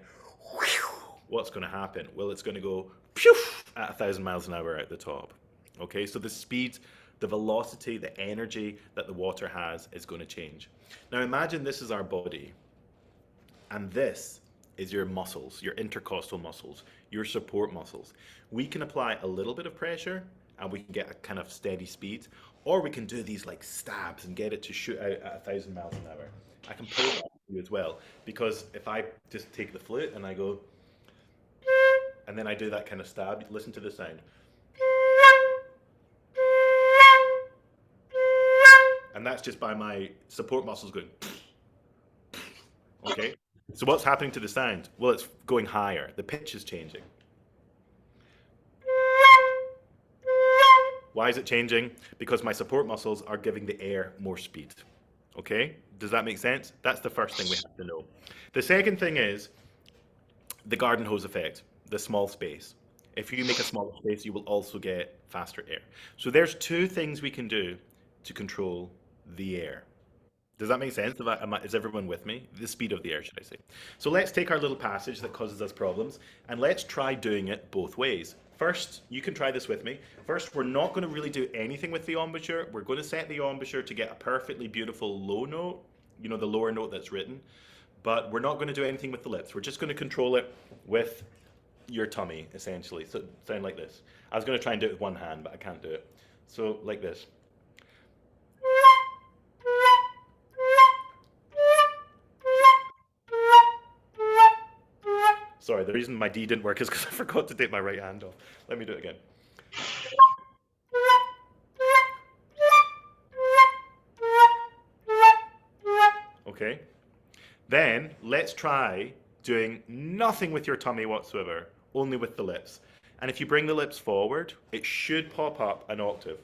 whew, what's going to happen? Well, it's going to go phew, at 1,000 miles an hour out the top. Okay, so the speed, the velocity, the energy that the water has is going to change. Now imagine this is our body, and this is your muscles, your intercostal muscles, your support muscles. We can apply a little bit of pressure and we can get a kind of steady speed, or we can do these like stabs and get it to shoot out at 1,000 miles an hour. I can pull that for you as well, because if I just take the flute and I go, and then I do that kind of stab, listen to the sound. And that's just by my support muscles going, okay? So what's happening to the sound? Well, it's going higher. The pitch is changing. Why is it changing? Because my support muscles are giving the air more speed. Okay? Does that make sense? That's the first thing we have to know. The second thing is the garden hose effect, the small space. If you make a smaller space, you will also get faster air. So there's two things we can do to control the air. Does that make sense? Is everyone with me? The speed of the air, should I say. So let's take our little passage that causes us problems and let's try doing it both ways. First, you can try this with me. First, we're not going to really do anything with the embouchure. We're going to set the embouchure to get a perfectly beautiful low note, you know, the lower note that's written, but we're not going to do anything with the lips. We're just going to control it with your tummy, essentially. So sound like this. I was going to try and do it with one hand, but I can't do it. So like this. Sorry, the reason my D didn't work is because I forgot to take my right hand off. Let me do it again. Okay. Then let's try doing nothing with your tummy whatsoever, only with the lips. And if you bring the lips forward, it should pop up an octave.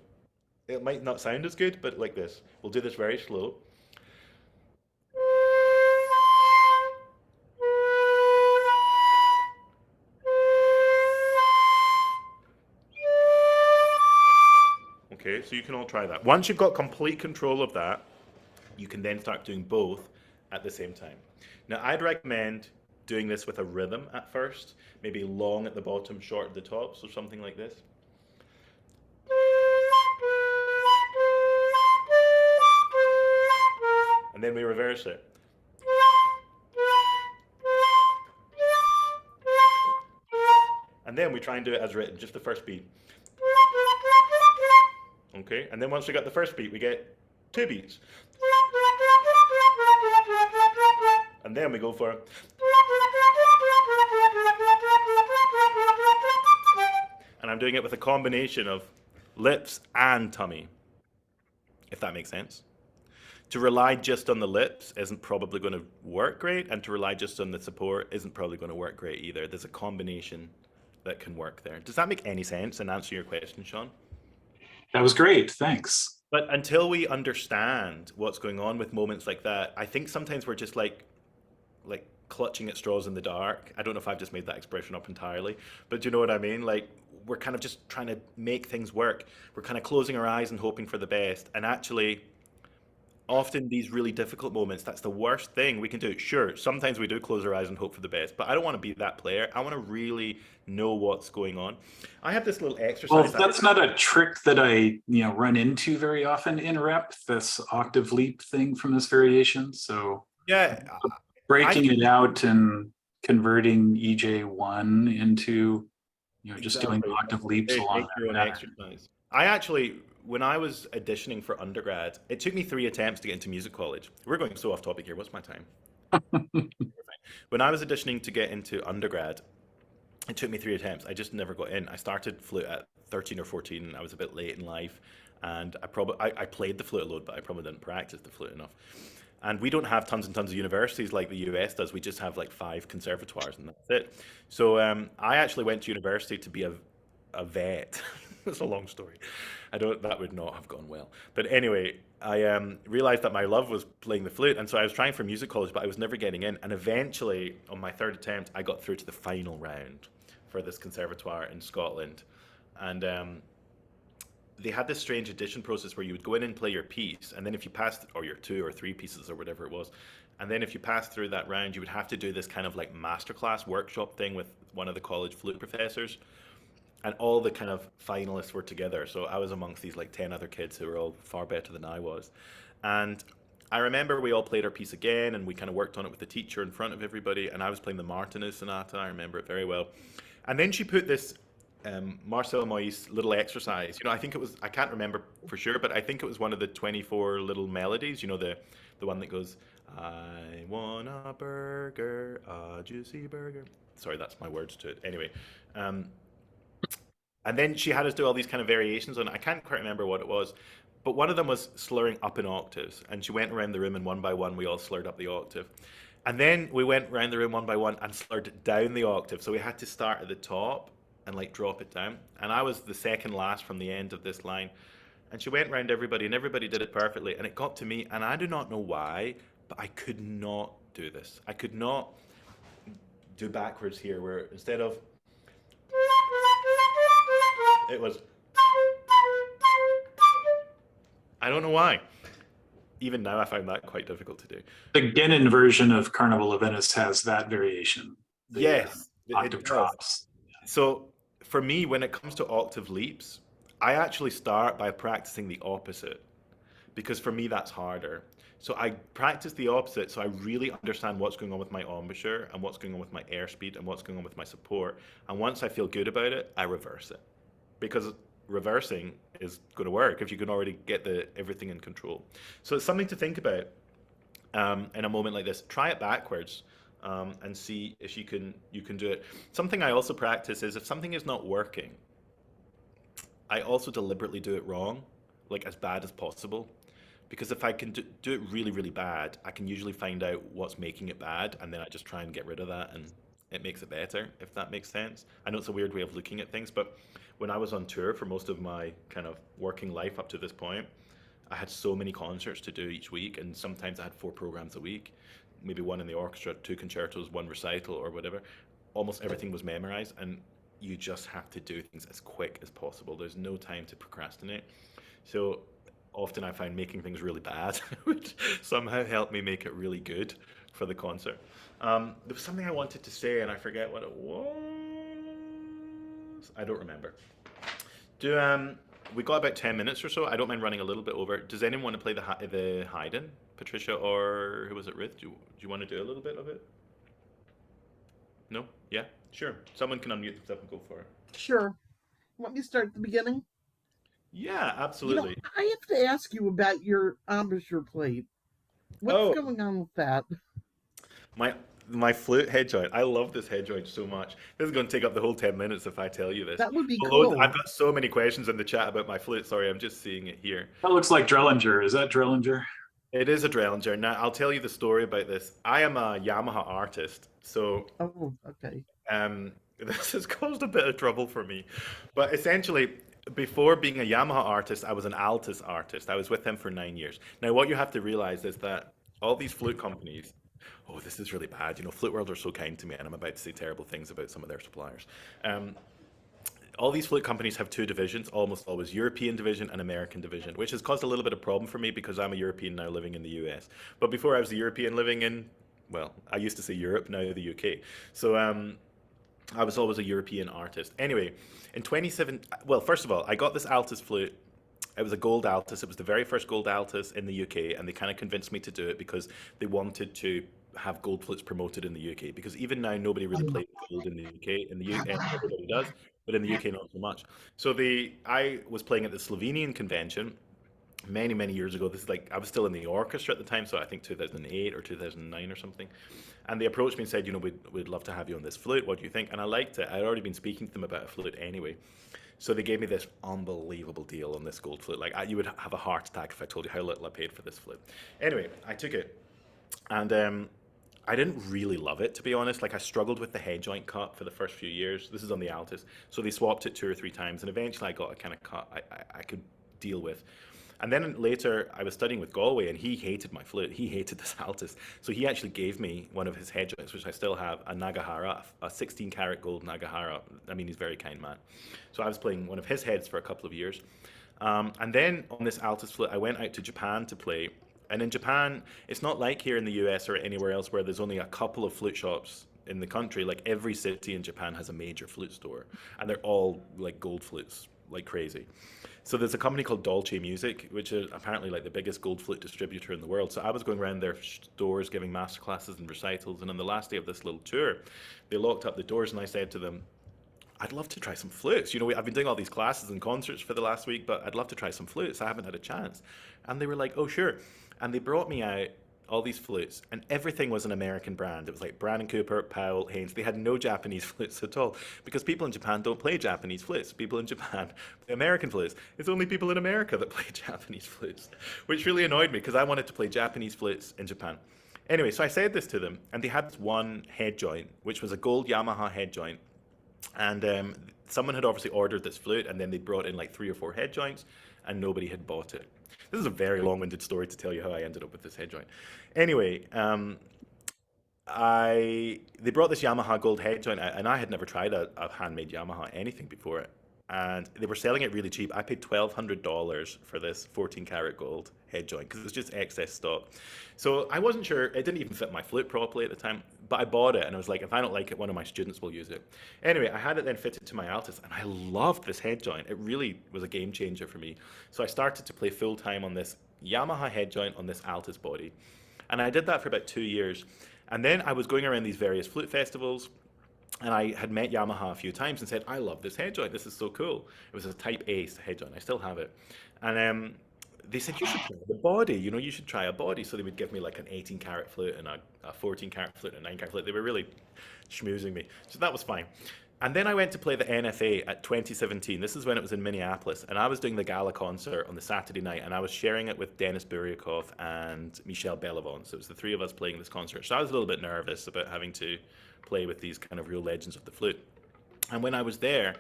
It might not sound as good, but like this. We'll do this very slow. Okay, so you can all try that. Once you've got complete control of that, you can then start doing both at the same time. Now, I'd recommend doing this with a rhythm at first, maybe long at the bottom, short at the top, so something like this. And then we reverse it. And then we try and do it as written, just the first beat. Okay, and then once we got the first beat, we get two beats. And then we go for... And I'm doing it with a combination of lips and tummy, if that makes sense. To rely just on the lips isn't probably going to work great, and to rely just on the support isn't probably going to work great either. There's a combination that can work there. Does that make any sense and answer your question, Sean? That was great. Thanks. But until we understand what's going on with moments like that, I think sometimes we're just like clutching at straws in the dark. I don't know if I've just made that expression up entirely, but do you know what I mean? Like, we're kind of just trying to make things work. We're kind of closing our eyes and hoping for the best. And actually, often these really difficult moments, that's the worst thing we can do. Sure, sometimes we do close our eyes and hope for the best, but I don't want to be that player. I want to really know what's going on. I have this little exercise. Well, that's not a trick that I run into very often in rep, this octave leap thing from this variation. So yeah, breaking it out and converting EJ1 into just doing octave leaps along your own exercise. I actually, when I was auditioning for undergrad, it took me 3 attempts to get into music college. We're going so off topic here. What's my time? When I was auditioning to get into undergrad, It took me 3 attempts. I just never got in. I started flute at 13 or 14. I was a bit late in life, and I played the flute a lot, but I probably didn't practice the flute enough. And we don't have tons and tons of universities like the US does. We just have like 5 conservatoires, and that's it. So I actually went to university to be a vet. It's a long story. I don't. That would not have gone well. But anyway, I realized that my love was playing the flute, and so I was trying for music college, but I was never getting in. And eventually, on my third attempt, I got through to the final round for this conservatoire in Scotland, and they had this strange audition process where you would go in and play your piece, and then if you passed, or your 2 or 3 pieces or whatever it was, and then if you passed through that round, you would have to do this kind of like masterclass workshop thing with one of the college flute professors, and all the kind of finalists were together. So I was amongst these like 10 other kids who were all far better than I was. And I remember we all played our piece again, and we kind of worked on it with the teacher in front of everybody, and I was playing the Martinez Sonata. I remember it very well. And then she put this Marcel Moyse little exercise. You know, I think it was, I can't remember for sure, but I think it was one of the 24 little melodies, you know, the one that goes, I want a burger, a juicy burger. Sorry, that's my words to it. Anyway, and then she had us do all these kind of variations on it. I can't quite remember what it was, but one of them was slurring up in octaves. And she went around the room, and one by one, we all slurred up the octave. And then we went around the room one by one and slurred down the octave. So we had to start at the top and like drop it down. And I was the second last from the end of this line. And she went around everybody, and everybody did it perfectly. And it got to me, and I do not know why, but I could not do this. I could not do backwards here, where instead of it was, I don't know why. Even now, I find that quite difficult to do. The Genin version of Carnival of Venice has that variation. The, Yes, octave it does. drops. So for me, when it comes to octave leaps, I actually start by practicing the opposite, because for me that's harder. So I practice the opposite, so I really understand what's going on with my embouchure and what's going on with my airspeed and what's going on with my support. And once I feel good about it, I reverse it, because reversing is going to work if you can already get the everything in control. So it's something to think about in a moment like this. Try it backwards and see if you can do it. Something I also practice is if something is not working, I also deliberately do it wrong, like as bad as possible. Because if I can do it really, really bad, I can usually find out what's making it bad, and then I just try and get rid of that, and it makes it better, if that makes sense. I know it's a weird way of looking at things, but when I was on tour for most of my kind of working life up to this point, I had so many concerts to do each week, and sometimes I had 4 programs a week, maybe one in the orchestra, 2 concertos, one recital, or whatever. Almost everything was memorized, and you just have to do things as quick as possible. There's no time to procrastinate. So often I find making things really bad would somehow help me make it really good for the concert. There was something I wanted to say, and I forget what it was. I don't remember. We got about 10 minutes or so. I don't mind running a little bit over. Does anyone want to play the Haydn, Patricia, or who was it, Ruth? Do you want to do a little bit of it? No? Yeah? Sure. Someone can unmute themselves and go for it. Sure. Want me to start at the beginning? Yeah, absolutely. I have to ask you about your embouchure plate. What's going on with that? My flute head joint. I love this head joint so much. This is going to take up the whole 10 minutes if I tell you this. That would be cool. I've got so many questions in the chat about my flute. Sorry, I'm just seeing it here. That looks like Drellinger. Is that Drellinger? It is a Drellinger. Now, I'll tell you the story about this. I am a Yamaha artist, so Oh, okay. this has caused a bit of trouble for me. But essentially, before being a Yamaha artist, I was an Altus artist. I was with them for 9 years. Now, what you have to realize is that all these flute companies, oh, this is really bad. You know, Flute World are so kind to me, and I'm about to say terrible things about some of their suppliers. All these flute companies have 2 divisions, almost always European division and American division, which has caused a little bit of problem for me because I'm a European now living in the US. But before I was a European living in, well, I used to say Europe, now the UK. So I was always a European artist. Anyway, in 27, well, first of all, I got this Altus flute. It was a gold Altus. It was the very first gold Altus in the UK, and they kind of convinced me to do it because they wanted to have gold flutes promoted in the UK. Because even now, nobody really plays gold in the UK. In the US, everybody does, but in the UK, not so much. So I was playing at the Slovenian convention, many years ago. This is like, I was still in the orchestra at the time, so I think 2008 or 2009 or something. And they approached me and said, we'd love to have you on this flute. What do you think? And I liked it. I'd already been speaking to them about a flute anyway. So they gave me this unbelievable deal on this gold flute. Like, you would have a heart attack if I told you how little I paid for this flute. Anyway, I took it, and I didn't really love it, to be honest. Like, I struggled with the head joint cut for the first few years. This is on the altus. So they swapped it 2 or 3 times, and eventually I got a kind of cut I could deal with. And then later, I was studying with Galway, and he hated my flute. He hated this altus. So he actually gave me one of his head joints, which I still have, a Nagahara, a 16-karat gold Nagahara. I mean, he's a very kind man. So I was playing one of his heads for a couple of years. And then on this altus flute, I went out to Japan to play. And in Japan, it's not like here in the US or anywhere else where there's only a couple of flute shops in the country. Like, every city in Japan has a major flute store, and they're all like gold flutes, like crazy. So there's a company called Dolce Music, which is apparently like the biggest gold flute distributor in the world. So I was going around their stores giving masterclasses and recitals, and on the last day of this little tour, they locked up the doors, and I said to them, I'd love to try some flutes. I've been doing all these classes and concerts for the last week, but I'd love to try some flutes. I haven't had a chance. And they were like, oh, sure. And they brought me out all these flutes, and everything was an American brand. It was like Brandon Cooper, Powell, Haynes. They had no Japanese flutes at all, because people in Japan don't play Japanese flutes. People in Japan play American flutes. It's only people in America that play Japanese flutes, which really annoyed me, because I wanted to play Japanese flutes in Japan. Anyway, so I said this to them, and they had this one head joint, which was a gold Yamaha head joint. And someone had obviously ordered this flute, and then they brought in like 3 or 4 head joints, and nobody had bought it. This is a very long-winded story to tell you how I ended up with this head joint. Anyway, they brought this Yamaha gold head joint out, and I had never tried a handmade Yamaha anything before it. And they were selling it really cheap. I paid $1,200 for this 14-karat gold head joint because it's just excess stock. So I wasn't sure. It didn't even fit my flute properly at the time, but I bought it, and I was like, if I don't like it, one of my students will use it. Anyway, I had it then fitted to my altus, and I loved this head joint. It really was a game changer for me. So I started to play full time on this Yamaha head joint on this altus body. And I did that for about 2 years. And then I was going around these various flute festivals, and I had met Yamaha a few times and said, I love this head joint. This is so cool. It was a Type A head joint. I still have it. And they said, you should try the body. You should try a body. So they would give me like an 18-karat flute and a 14-karat flute and a 9-karat flute. They were really schmoozing me. So that was fine. And then I went to play the NFA at 2017. This is when it was in Minneapolis. And I was doing the gala concert on the Saturday night. And I was sharing it with Denis Buryakov and Michel Bellevon. So it was the 3 of us playing this concert. So I was a little bit nervous about having to play with these kind of real legends of the flute. And when I was there,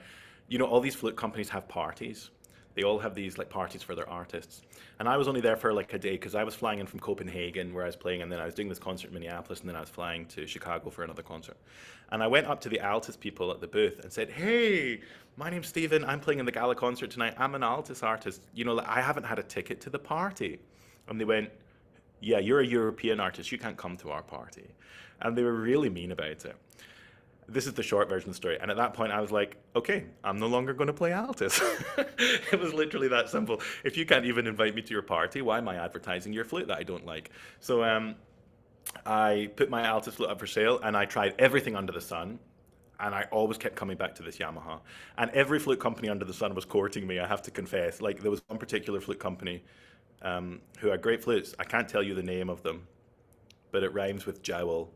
all these flute companies have parties. They all have these like parties for their artists. And I was only there for like a day because I was flying in from Copenhagen where I was playing, and then I was doing this concert in Minneapolis, and then I was flying to Chicago for another concert. And I went up to the altus people at the booth and said, hey, my name's Stephen. I'm playing in the gala concert tonight. I'm an altus artist. I haven't had a ticket to the party. And they went, yeah, you're a European artist. You can't come to our party. And they were really mean about it. This is the short version of the story. And at that point, I was like, okay, I'm no longer going to play altus. It was literally that simple. If you can't even invite me to your party, why am I advertising your flute that I don't like? So I put my altus flute up for sale, and I tried everything under the sun. And I always kept coming back to this Yamaha. And every flute company under the sun was courting me, I have to confess. Like, there was one particular flute company who had great flutes. I can't tell you the name of them, but it rhymes with jowl.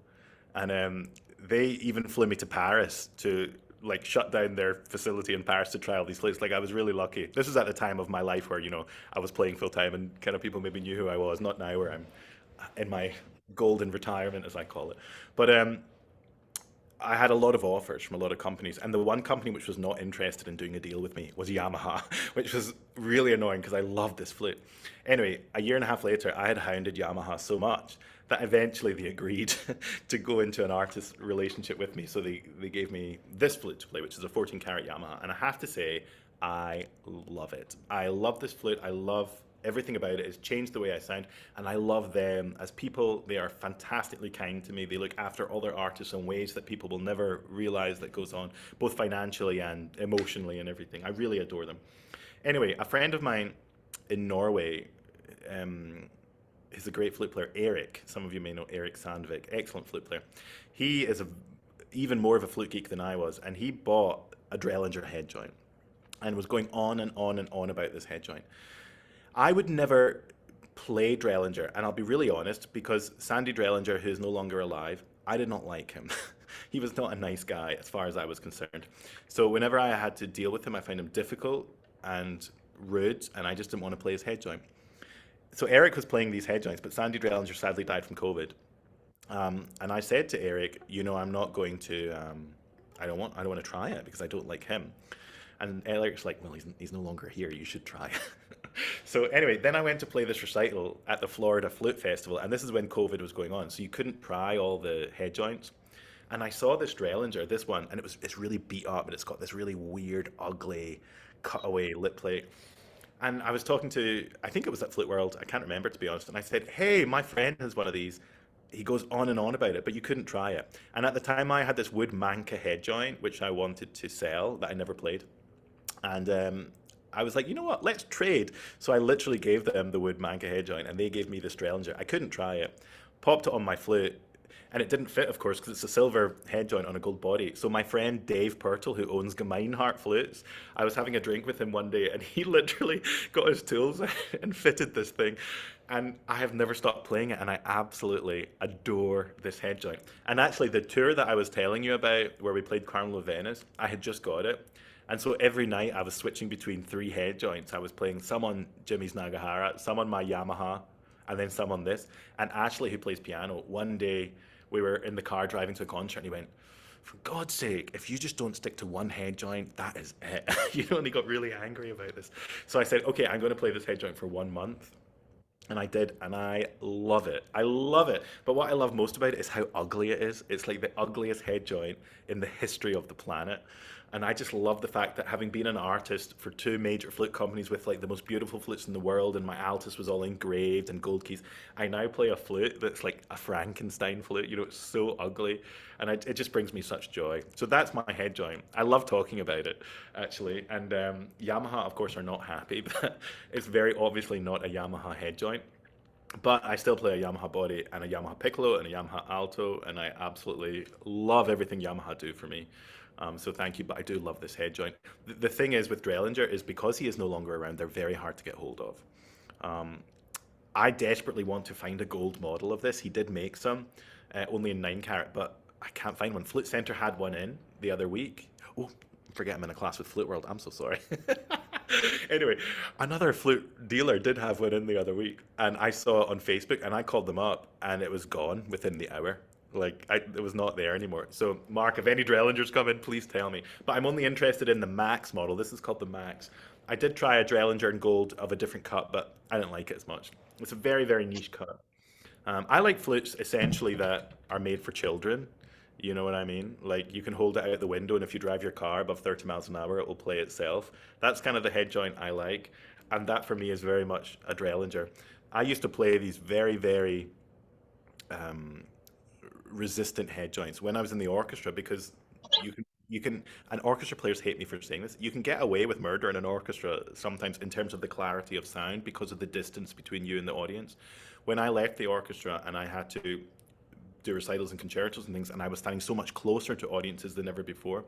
And they even flew me to Paris to like shut down their facility in Paris to try all these flutes. Like, I was really lucky. This was at the time of my life where, I was playing full time and kind of people maybe knew who I was, not now where I'm in my golden retirement, as I call it. But I had a lot of offers from a lot of companies, and the one company which was not interested in doing a deal with me was Yamaha, which was really annoying because I loved this flute. Anyway, a year and a half later, I had hounded Yamaha so much that eventually they agreed to go into an artist relationship with me. So they gave me this flute to play, which is a 14-karat Yamaha. And I have to say, I love it. I love this flute. I love everything about it. It's changed the way I sound. And I love them as people. They are fantastically kind to me. They look after other artists in ways that people will never realize that goes on, both financially and emotionally and everything. I really adore them. Anyway, a friend of mine in Norway, he's a great flute player, Eric. Some of you may know Eric Sandvik, excellent flute player. He is even more of a flute geek than I was, and he bought a Drellinger head joint and was going on and on and on about this head joint. I would never play Drellinger, and I'll be really honest, because Sandy Drellinger, who's no longer alive, I did not like him. He was not a nice guy as far as I was concerned. So whenever I had to deal with him, I found him difficult and rude, and I just didn't want to play his head joint. So Eric was playing these head joints, but Sandy Drellinger sadly died from COVID. And I said to Eric, I'm not going to, I don't want to try it because I don't like him. And Eric's like, well, he's no longer here. You should try. So anyway, then I went to play this recital at the Florida Flute Festival, and this is when COVID was going on, so you couldn't pry all the head joints. And I saw this Drellinger, this one, and it's really beat up, and it's got this really weird, ugly, cutaway lip plate. And I was talking to, I think it was at Flute World, I can't remember to be honest, and I said, hey, my friend has one of these. He goes on and on about it, but you couldn't try it. And at the time, I had this wood Manca head joint, which I wanted to sell, that I never played. And I was like, you know what, let's trade. So I literally gave them the wood Manca head joint, and they gave me the Strellinger. I couldn't try it. Popped it on my flute, and it didn't fit, of course, because it's a silver head joint on a gold body. So my friend Dave Purtle, who owns Gemeinhart Flutes, I was having a drink with him one day, and he literally got his tools and fitted this thing. And I have never stopped playing it, and I absolutely adore this head joint. And actually, the tour that I was telling you about, where we played Carnival of Venice, I had just got it. And so every night I was switching between 3 head joints. I was playing some on Jimmy's Nagahara, some on my Yamaha, and then some on this. And Ashley, who plays piano, one day we were in the car driving to a concert, and he went, for God's sake, if you just don't stick to one head joint, that is it. And he got really angry about this. So I said, okay, I'm going to play this head joint for 1 month. And I did, and I love it. I love it. But what I love most about it is how ugly it is. It's like the ugliest head joint in the history of the planet. And I just love the fact that, having been an artist for 2 major flute companies with like the most beautiful flutes in the world, and my altus was all engraved and gold keys, I now play a flute that's like a Frankenstein flute. It's so ugly, and it just brings me such joy. So that's my head joint. I love talking about it, actually. And Yamaha, of course, are not happy, but it's very obviously not a Yamaha head joint. But I still play a Yamaha body and a Yamaha piccolo and a Yamaha alto, and I absolutely love everything Yamaha do for me. So thank you, but I do love this head joint. The thing is with Drellinger is, because he is no longer around, they're very hard to get hold of. I desperately want to find a gold model of this. He did make some, only in 9 carat, but I can't find one. Flute Center had one in the other week. Oh, forget I'm in a class with Flute World. I'm so sorry. Anyway, another flute dealer did have one in the other week, and I saw it on Facebook, and I called them up, and it was gone within the hour. It was not there anymore. So, Mark, if any Drellingers come in, please tell me. But I'm only interested in the Max model. This is called the Max. I did try a Drellinger in gold of a different cut, but I didn't like it as much. It's a very, very niche cut. I like flutes essentially that are made for children. You know what I mean? Like, you can hold it out the window, and if you drive your car above 30 miles an hour, it will play itself. That's kind of the head joint I like. And that for me is very much a Drellinger. I used to play these very, very resistant head joints when I was in the orchestra, because you can, and orchestra players hate me for saying this, you can get away with murder in an orchestra sometimes in terms of the clarity of sound because of the distance between you and the audience. When I left the orchestra and I had to do recitals and concertos and things, and I was standing so much closer to audiences than ever before,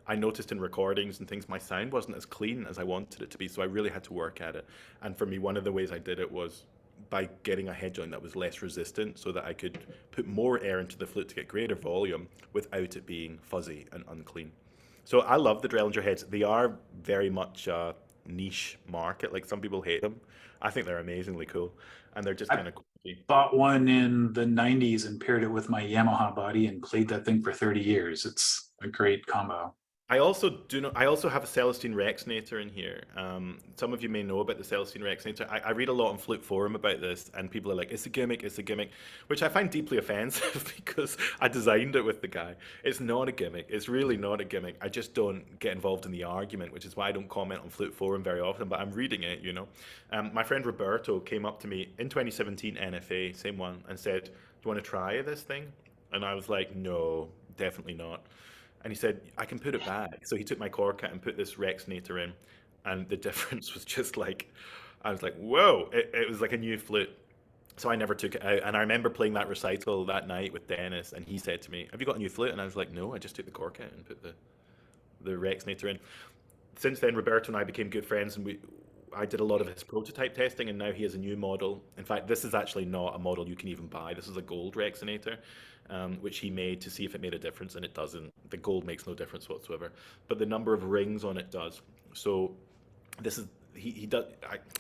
I noticed in recordings and things my sound wasn't as clean as I wanted it to be, so I really had to work at it. And for me, one of the ways I did it was by getting a head joint that was less resistant, so that I could put more air into the flute to get greater volume without it being fuzzy and unclean. So I love the Drellinger heads. They are very much a niche market. Like, some people hate them. I think they're amazingly cool, and they're just kind of quirky. Bought one in the 90s and paired it with my Yamaha body and played that thing for 30 years. It's a great combo. I also have a Celestine Rexnator in here. Some of you may know about the Celestine Rexnator. I read a lot on Flute Forum about this, and people are like, it's a gimmick, which I find deeply offensive because I designed it with the guy. It's not a gimmick. It's really not a gimmick. I just don't get involved in the argument, which is why I don't comment on Flute Forum very often, but I'm reading it, My friend Roberto came up to me in 2017 NFA, same one, and said, do you want to try this thing? And I was like, no, definitely not. And he said, I can put it back. So he took my Corcat and put this Rexnator in. And the difference was just like, I was like, whoa, it was like a new flute. So I never took it out. And I remember playing that recital that night with Dennis. And he said to me, have you got a new flute? And I was like, no, I just took the Corcat and put the Rexnator in. Since then, Roberto and I became good friends. And I did a lot of his prototype testing, and now he has a new model. In fact, this is actually not a model you can even buy. This is a gold Rexinator, which he made to see if it made a difference, and it doesn't. The gold makes no difference whatsoever, but the number of rings on it does. So this is he does.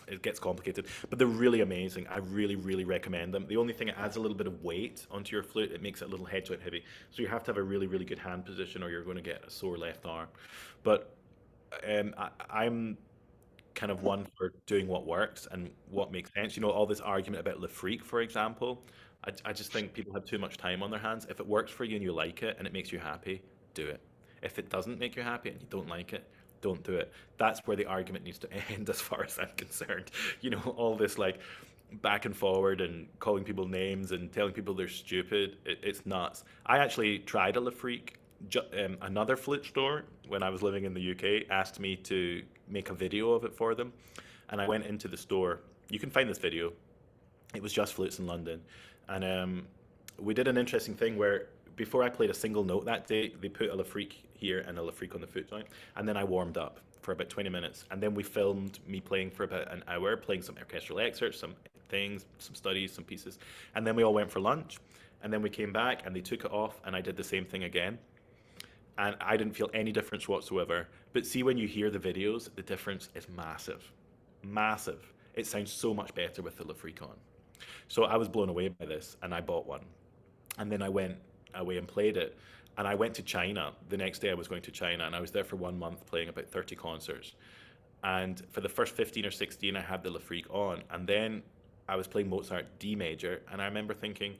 It gets complicated, but they're really amazing. I really recommend them. The only thing, it adds a little bit of weight onto your flute. It makes it a little head joint heavy, so you have to have a really good hand position, or you're going to get a sore left arm. But I'm kind of one for doing what works and what makes sense. You know, all this argument about Le Freak, for example, I just think people have too much time on their hands. If it works for you and you like it and it makes you happy, do it. If it doesn't make you happy and you don't like it, don't do it. That's where the argument needs to end, as far as I'm concerned. You know, all this like back and forward and calling people names and telling people they're stupid. It's nuts. I actually tried a Le Freak. Another flute store, when I was living in the UK, asked me to make a video of it for them, and I went into the store. You can find this video. It was Just Flutes in London, and we did an interesting thing where before I played a single note that day, they put a Le Freak here and a Le Freak on the foot joint, and then I warmed up for about 20 minutes, and then we filmed me playing for about an hour, playing some orchestral excerpts, some things, some studies, some pieces, and then we all went for lunch, and then we came back and they took it off, and I did the same thing again. And I didn't feel any difference whatsoever. But see, when you hear the videos, the difference is massive. Massive. It sounds so much better with the Le Freak on. So I was blown away by this, and I bought one. And then I went away and played it. And I went to China. The next day I was going to China, and I was there for 1 month playing about 30 concerts. And for the first 15 or 16, I had the Le Freak on. And then I was playing Mozart D major, and I remember thinking,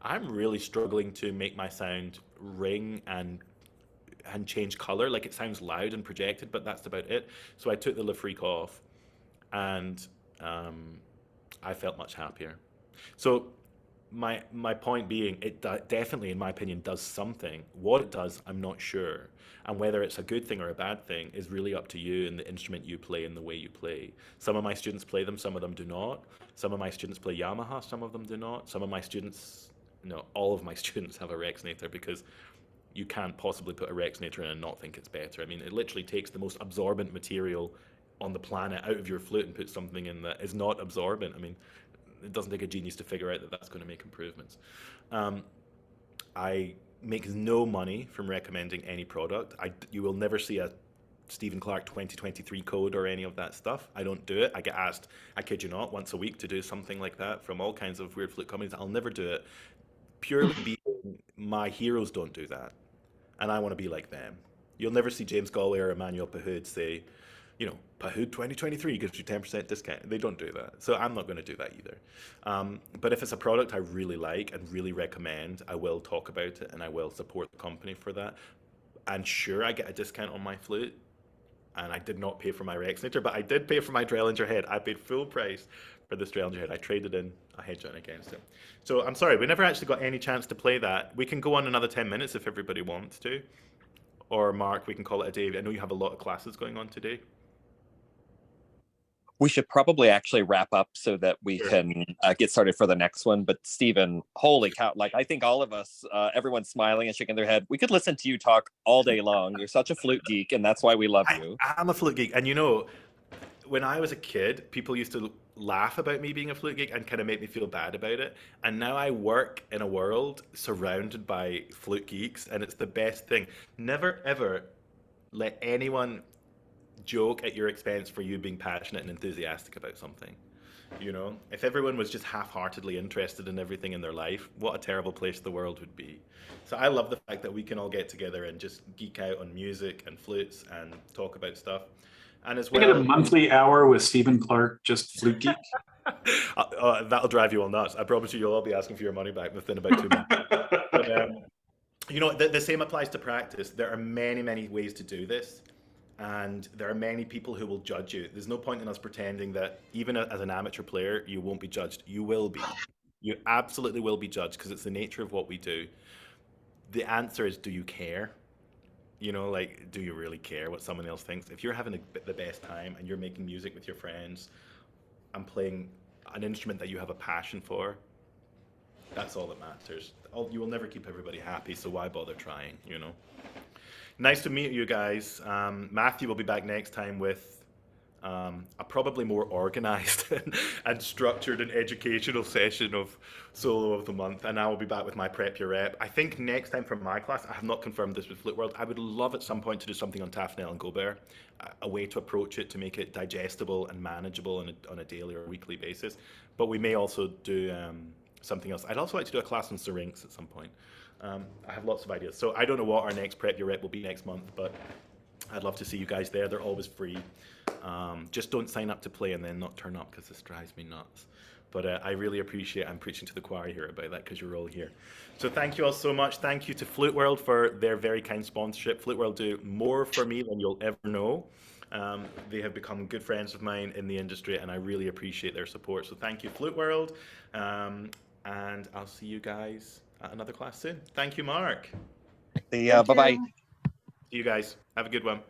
I'm really struggling to make my sound ring and change color. Like, it sounds loud and projected, but that's about it. So I took the Le Freak off, and I felt much happier. So my point being, it definitely, in my opinion, does something. What it does, I'm not sure. And whether it's a good thing or a bad thing is really up to you and the instrument you play and the way you play. Some of my students play them, some of them do not. Some of my students play Yamaha, some of them do not. Some of my students, no, all of my students have a Rexinator, because you can't possibly put a Rexinator in and not think it's better. I mean, it literally takes the most absorbent material on the planet out of your flute and puts something in that is not absorbent. I mean, it doesn't take a genius to figure out that that's going to make improvements. I make no money from recommending any product. You will never see a Stephen Clark 2023 code or any of that stuff. I don't do it. I get asked, I kid you not, once a week to do something like that from all kinds of weird flute companies. I'll never do it. Purely being my heroes don't do that, and I want to be like them. You'll never see James Galway or Emmanuel Pahoud say, you know, Pahoud 2023 gives you 10% discount. They don't do that. So I'm not going to do that either. But if it's a product I really like and really recommend, I will talk about it and I will support the company for that. And sure, I get a discount on my flute. And I did not pay for my Rexinator, but I did pay for my Drellinger head. I paid full price for this Drellinger head. I traded in a head joint against it. So I'm sorry, we never actually got any chance to play that. We can go on another 10 minutes if everybody wants to. Or Mark, we can call it a day. I know you have a lot of classes going on today. We should probably actually wrap up so that we can get started for the next one. But Stephen, holy cow, like, I think all of us, everyone's smiling and shaking their head. We could listen to you talk all day long. You're such a flute geek, and that's why we love you. I'm a flute geek. And you know, when I was a kid, people used to laugh about me being a flute geek and kind of make me feel bad about it. And now I work in a world surrounded by flute geeks, and it's the best thing. Never, ever let anyone joke at your expense for you being passionate and enthusiastic about something. You know, if everyone was just half-heartedly interested in everything in their life, what a terrible place the world would be. So I love the fact that we can all get together and just geek out on music and flutes and talk about stuff. And as well, get a monthly hour with Stephen Clark, just flute geek. That'll drive you all nuts. I promise you'll all be asking for your money back within about 2 months. But, you know, the same applies to practice. There are many ways to do this. And there are many people who will judge you. There's no point in us pretending that even as an amateur player, you won't be judged. You will be. You absolutely will be judged, because it's the nature of what we do. The answer is, do you care? You know, like, do you really care what someone else thinks? If you're having the best time and you're making music with your friends and playing an instrument that you have a passion for, that's all that matters. You will never keep everybody happy, so why bother trying, you know? Nice to meet you guys. Matthew will be back next time with a probably more organized and structured and educational session of Solo of the Month. And I will be back with my Prep Your Rep. I think next time for my class, I have not confirmed this with Flute World, I would love at some point to do something on Tafnel and Gobert, a way to approach it to make it digestible and manageable on a daily or weekly basis. But we may also do something else. I'd also like to do a class on Syrinx at some point. I have lots of ideas. So I don't know what our next Prep Your Rep will be next month, but I'd love to see you guys there. They're always free. Just don't sign up to play and then not turn up, because this drives me nuts. But I really appreciate, I'm preaching to the choir here about that because you're all here. So thank you all so much. Thank you to Flute World for their very kind sponsorship. Flute World do more for me than you'll ever know. They have become good friends of mine in the industry, and I really appreciate their support. So thank you, Flute World. And I'll see you guys at another class soon. Thank you, Mark. Bye-bye. See you guys. Have a good one.